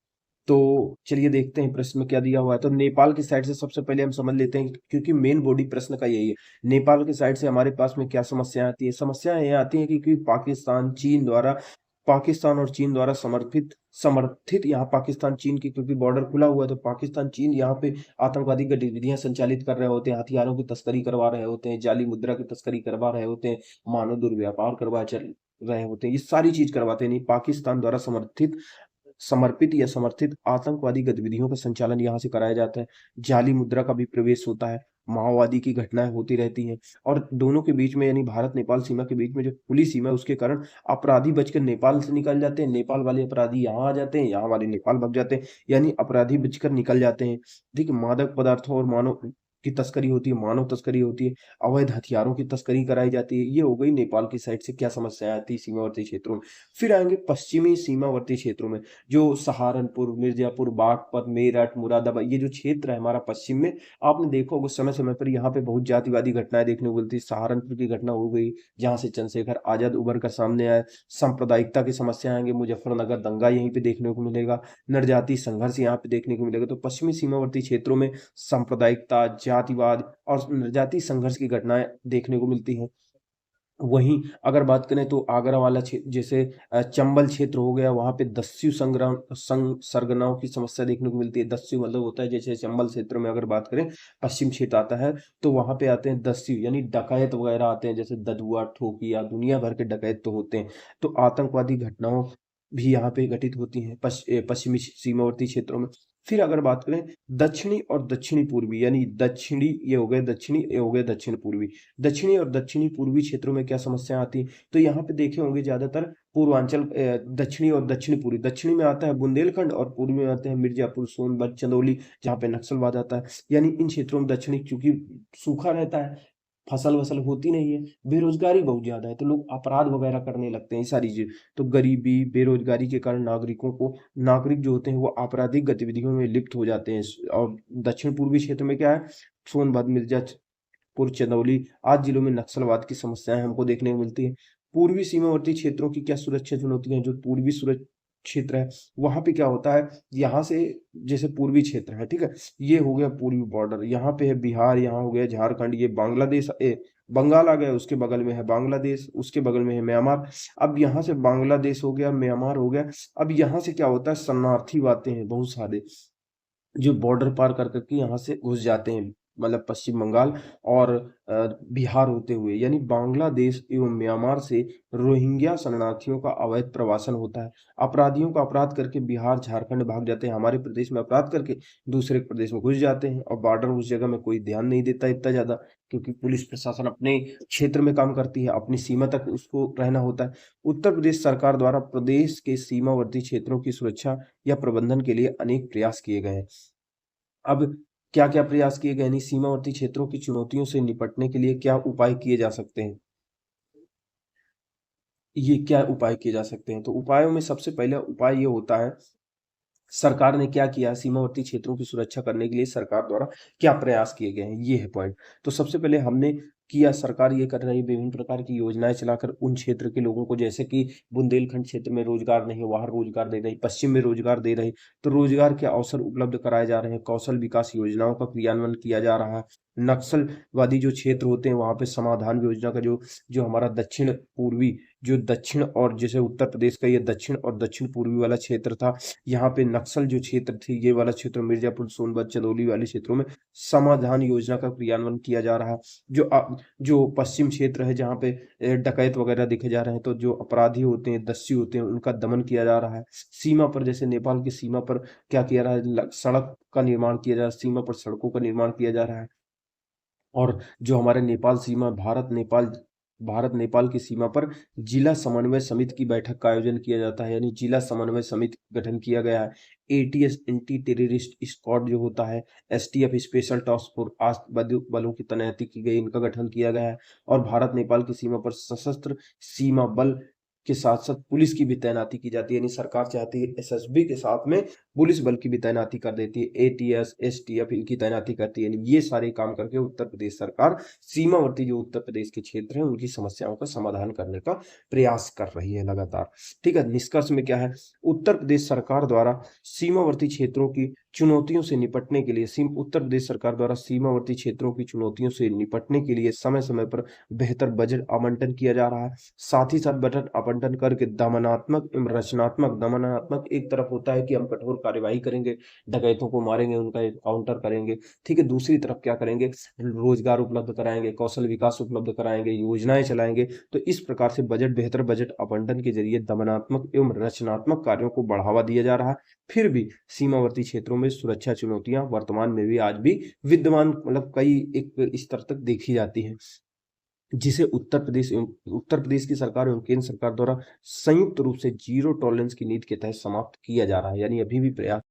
तो चलिए देखते हैं प्रश्न में क्या दिया हुआ है। तो नेपाल की साइड से सबसे पहले हम समझ लेते हैं, क्योंकि मेन बॉडी प्रश्न का यही है। नेपाल की साइड से हमारे पास में क्या समस्या आती है। समस्याएं ये आती है कि पाकिस्तान और चीन द्वारा समर्थित समर्थित यहाँ पाकिस्तान चीन की, क्योंकि बॉर्डर खुला हुआ है, तो पाकिस्तान चीन यहाँ पे आतंकवादी गतिविधियां संचालित कर रहे होते हैं, हथियारों की तस्करी करवा रहे होते हैं, जाली मुद्रा की तस्करी करवा रहे होते हैं, मानव दुर्व्यापार करवा चल रहे होते हैं। ये सारी चीज़ करवाते हैं, यानी पाकिस्तान द्वारा समर्पित या समर्थित आतंकवादी गतिविधियों का संचालन यहाँ से कराया जाता है। जाली मुद्रा का भी प्रवेश होता है, माओवादी की घटनाएँ होती रहती हैं और दोनों के बीच में, यानी भारत-नेपाल सीमा के बीच में जो खुली सीमा है उसके कारण अपराधी बचकर नेपाल से निकल जाते हैं, नेपाल वाले अपराधी यहाँ आ जाते हैं, यहाँ वाले नेपाल भाग जाते हैं, यानी अपराधी बचकर निकल जाते हैं। देखिए, मादक पदार्थों और मानव की तस्करी होती है, मानव तस्करी होती है, अवैध हथियारों की तस्करी कराई जाती है। ये हो गई नेपाल की साइड से क्या समस्याएँ आती हैं सीमावर्ती क्षेत्रों में। फिर आएँगे पश्चिमी सीमावर्ती क्षेत्रों में, जो सहारनपुर, मिर्ज़ापुर, बागपत, मेरठ, मुरादाबाद, ये जो क्षेत्र है हमारा पश्चिम में, आपने देखा होगा समय-समय पर यहाँ पे बहुत जातिवादी घटनाएँ देखने को मिलती हैं। सहारनपुर की घटना हो गई, जहाँ से चंद्रशेखर आज़ाद उभर कर सामने आए। सांप्रदायिकता की समस्या आएँगे, मुज़फ्फरनगर दंगा यहीं पे देखने को मिलेगा, नरजातीय संघर्ष यहाँ पे देखने को मिलेगा। तो पश्चिमी सीमावर्ती क्षेत्रों में सांप्रदायिकता, जातिवाद और नरजातीय संघर्ष की घटनाएँ देखने को मिलती हैं। वहीं अगर बात करें तो आगरा वाला जैसे चंबल क्षेत्र हो गया, वहाँ पे दस्यु सरगनाओं की समस्या देखने को मिलती है। दस्यु मतलब होता है, जैसे चंबल क्षेत्र में अगर बात करें, पश्चिम क्षेत्र आता है, तो वहाँ पे आते हैं दस्यु, यानी डकैत वगैरह आते हैं, जैसे ददुआ, ठोकिया, दुनिया भर के डकैत तो होते हैं। तो आतंकवादी घटनाओं भी यहाँ पे घटित होती हैं पश्चिमी सीमावर्ती क्षेत्रों में। फिर अगर बात करें दक्षिणी और दक्षिणी पूर्वी, यानी दक्षिणी ये हो गए दक्षिणी, ये हो गए दक्षिण पूर्वी। दक्षिणी और दक्षिणी पूर्वी क्षेत्रों में क्या समस्या आती है, तो यहाँ पे देखे होंगे ज्यादातर पूर्वांचल, दक्षिणी और दक्षिणी पूर्वी, दक्षिणी में आता है बुंदेलखंड और पूर्वी में आते हैं मिर्जापुर, सोनभद्र, चंदौली, जहाँ पे नक्सलवाद आता है। यानी इन क्षेत्रों में दक्षिणी, चूंकि सूखा रहता है, फसल वसल होती नहीं है, बेरोजगारी बहुत ज्यादा है, तो लोग अपराध वगैरह करने लगते हैं, ये सारी चीज। तो गरीबी, बेरोजगारी के कारण नागरिक जो होते हैं वो आपराधिक गतिविधियों में लिप्त हो जाते हैं। और दक्षिण पूर्वी क्षेत्र में क्या है, सोनभद्र, मिर्जापुर, चंदौली आदि जिलों में नक्सलवाद की समस्याएं हमको देखने को मिलती है। पूर्वी सीमावर्ती क्षेत्रों की क्या सुरक्षा चुनौतियां हैं, जो पूर्वी सुरक्षा क्षेत्र है, वहां पे क्या होता है, यहाँ से जैसे पूर्वी क्षेत्र है, ठीक है, ये हो गया पूर्वी बॉर्डर, यहाँ पे है बिहार, यहाँ हो गया झारखंड, ये बांग्लादेश, बंगाल आ गया, उसके बगल में है बांग्लादेश, उसके बगल में है म्यांमार। अब यहाँ से बांग्लादेश हो गया, म्यांमार हो गया, अब यहाँ से क्या होता है, शरणार्थी आते हैं बहुत सारे, जो बॉर्डर पार कर करके यहाँ से घुस जाते हैं, मतलब पश्चिम बंगाल और बिहार होते हुए, यानी बांग्लादेश एवं म्यांमार से रोहिंग्या शरणार्थियों का अवैध प्रवासन होता है। अपराधियों का अपराध करके बिहार, झारखंड भाग जाते हैं, हमारे प्रदेश में अपराध करके दूसरे प्रदेश में घुस जाते हैं, और बॉर्डर उस जगह में कोई ध्यान नहीं देता इतना ज्यादा, क्योंकि पुलिस प्रशासन अपने क्षेत्र में काम करती है, अपनी सीमा तक उसको रहना होता है। उत्तर प्रदेश सरकार द्वारा प्रदेश के सीमावर्ती क्षेत्रों की सुरक्षा या प्रबंधन के लिए अनेक प्रयास किए गए हैं। अब क्या-क्या प्रयास किए गए, यानी सीमावर्ती क्षेत्रों की चुनौतियों से निपटने के लिए क्या उपाय किए जा सकते हैं? ये क्या उपाय किए जा सकते हैं? तो उपायों में सबसे पहला उपाय ये होता है, सरकार ने क्या किया, सीमावर्ती क्षेत्रों की सुरक्षा करने के लिए सरकार द्वारा क्या प्रयास किए गए हैं, ये है पॉइंट। तो सबसे पहले हमने किया, सरकार ये कर रही है, विभिन्न प्रकार की योजनाएं चलाकर उन क्षेत्र के लोगों को, जैसे कि बुंदेलखंड क्षेत्र में रोजगार नहीं है, वहां रोजगार दे रही, पश्चिम में रोजगार दे रही, तो रोजगार के अवसर उपलब्ध कराए जा रहे हैं, कौशल विकास योजनाओं का क्रियान्वयन किया जा रहा है। नक्सलवादी जो क्षेत्र होते हैं वहां पे समाधान योजना का जो जो हमारा दक्षिण पूर्वी, जो दक्षिण और जैसे उत्तर प्रदेश का ये दक्षिण और दक्षिण पूर्वी वाला क्षेत्र था, यहाँ पे नक्सल जो क्षेत्र थी, ये वाला क्षेत्र मिर्जापुर, सोनभद्र, चंदौली वाले क्षेत्रों में समाधान योजना का क्रियान्वयन किया जा रहा है। जो पश्चिम क्षेत्र है, जहाँ पे डकैत वगैरह देखे जा रहे हैं, तो जो अपराधी होते हैं, दस्यु होते हैं, उनका दमन किया जा रहा है। सीमा पर, जैसे नेपाल की सीमा पर क्या किया रहा है, सड़क का निर्माण किया जा रहा है, सीमा पर सड़कों का निर्माण किया जा रहा है। और जो हमारे नेपाल सीमा, भारत नेपाल की सीमा पर जिला समन्वय समिति की बैठक का आयोजन किया जाता है, यानी जिला समन्वय समिति का गठन किया गया है। एटीएस, एंटी टेररिस्ट स्क्वाड जो होता है, एसटीएफ, स्पेशल टास्क फोर्स बलों की तैनाती की गई, इनका गठन किया गया है। और भारत नेपाल की सीमा पर सशस्त्र सीमा बल के साथ साथ पुलिस की भी तैनाती की जाती है, यानी सरकार चाहती है एसएसबी के साथ में पुलिस बल की भी तैनाती कर देती है, एटीएस, एसटीएफ, इनकी तैनाती करती है। यानी ये सारे काम करके उत्तर प्रदेश सरकार सीमावर्ती जो उत्तर प्रदेश के क्षेत्र हैं उनकी समस्याओं का समाधान करने का प्रयास कर रही है लगातार। ठीक है, निष्कर्ष में क्या है, उत्तर प्रदेश सरकार द्वारा सीमावर्ती क्षेत्रों की चुनौतियों से निपटने के लिए उत्तर प्रदेश सरकार द्वारा सीमावर्ती क्षेत्रों की चुनौतियों से निपटने के लिए समय समय पर बेहतर बजट आवंटन किया जा रहा है। साथ ही साथ बजट आवंटन करके दमनात्मक एवं रचनात्मक, दमनात्मक एक तरफ होता है कि हम कठोर कार्यवाही करेंगे, डकैतों को मारेंगे, उनका एक काउंटर करेंगे, ठीक है। दूसरी तरफ क्या करेंगे, रोजगार उपलब्ध कराएंगे, कौशल विकास उपलब्ध कराएंगे, योजनाएं चलाएंगे। तो इस प्रकार से बेहतर बजट आवंटन के जरिए दमनात्मक एवं रचनात्मक कार्यों को बढ़ावा दिया जा रहा है। फिर भी सीमावर्ती क्षेत्रों में सुरक्षा चुनौतियां वर्तमान में भी आज भी विद्यमान, मतलब कई एक स्तर तक देखी जाती हैं, जिसे उत्तर प्रदेश की सरकार एवं केंद्र सरकार द्वारा संयुक्त रूप से जीरो टॉलरेंस की नीति के तहत समाप्त किया जा रहा है। यानी अभी भी प्रयास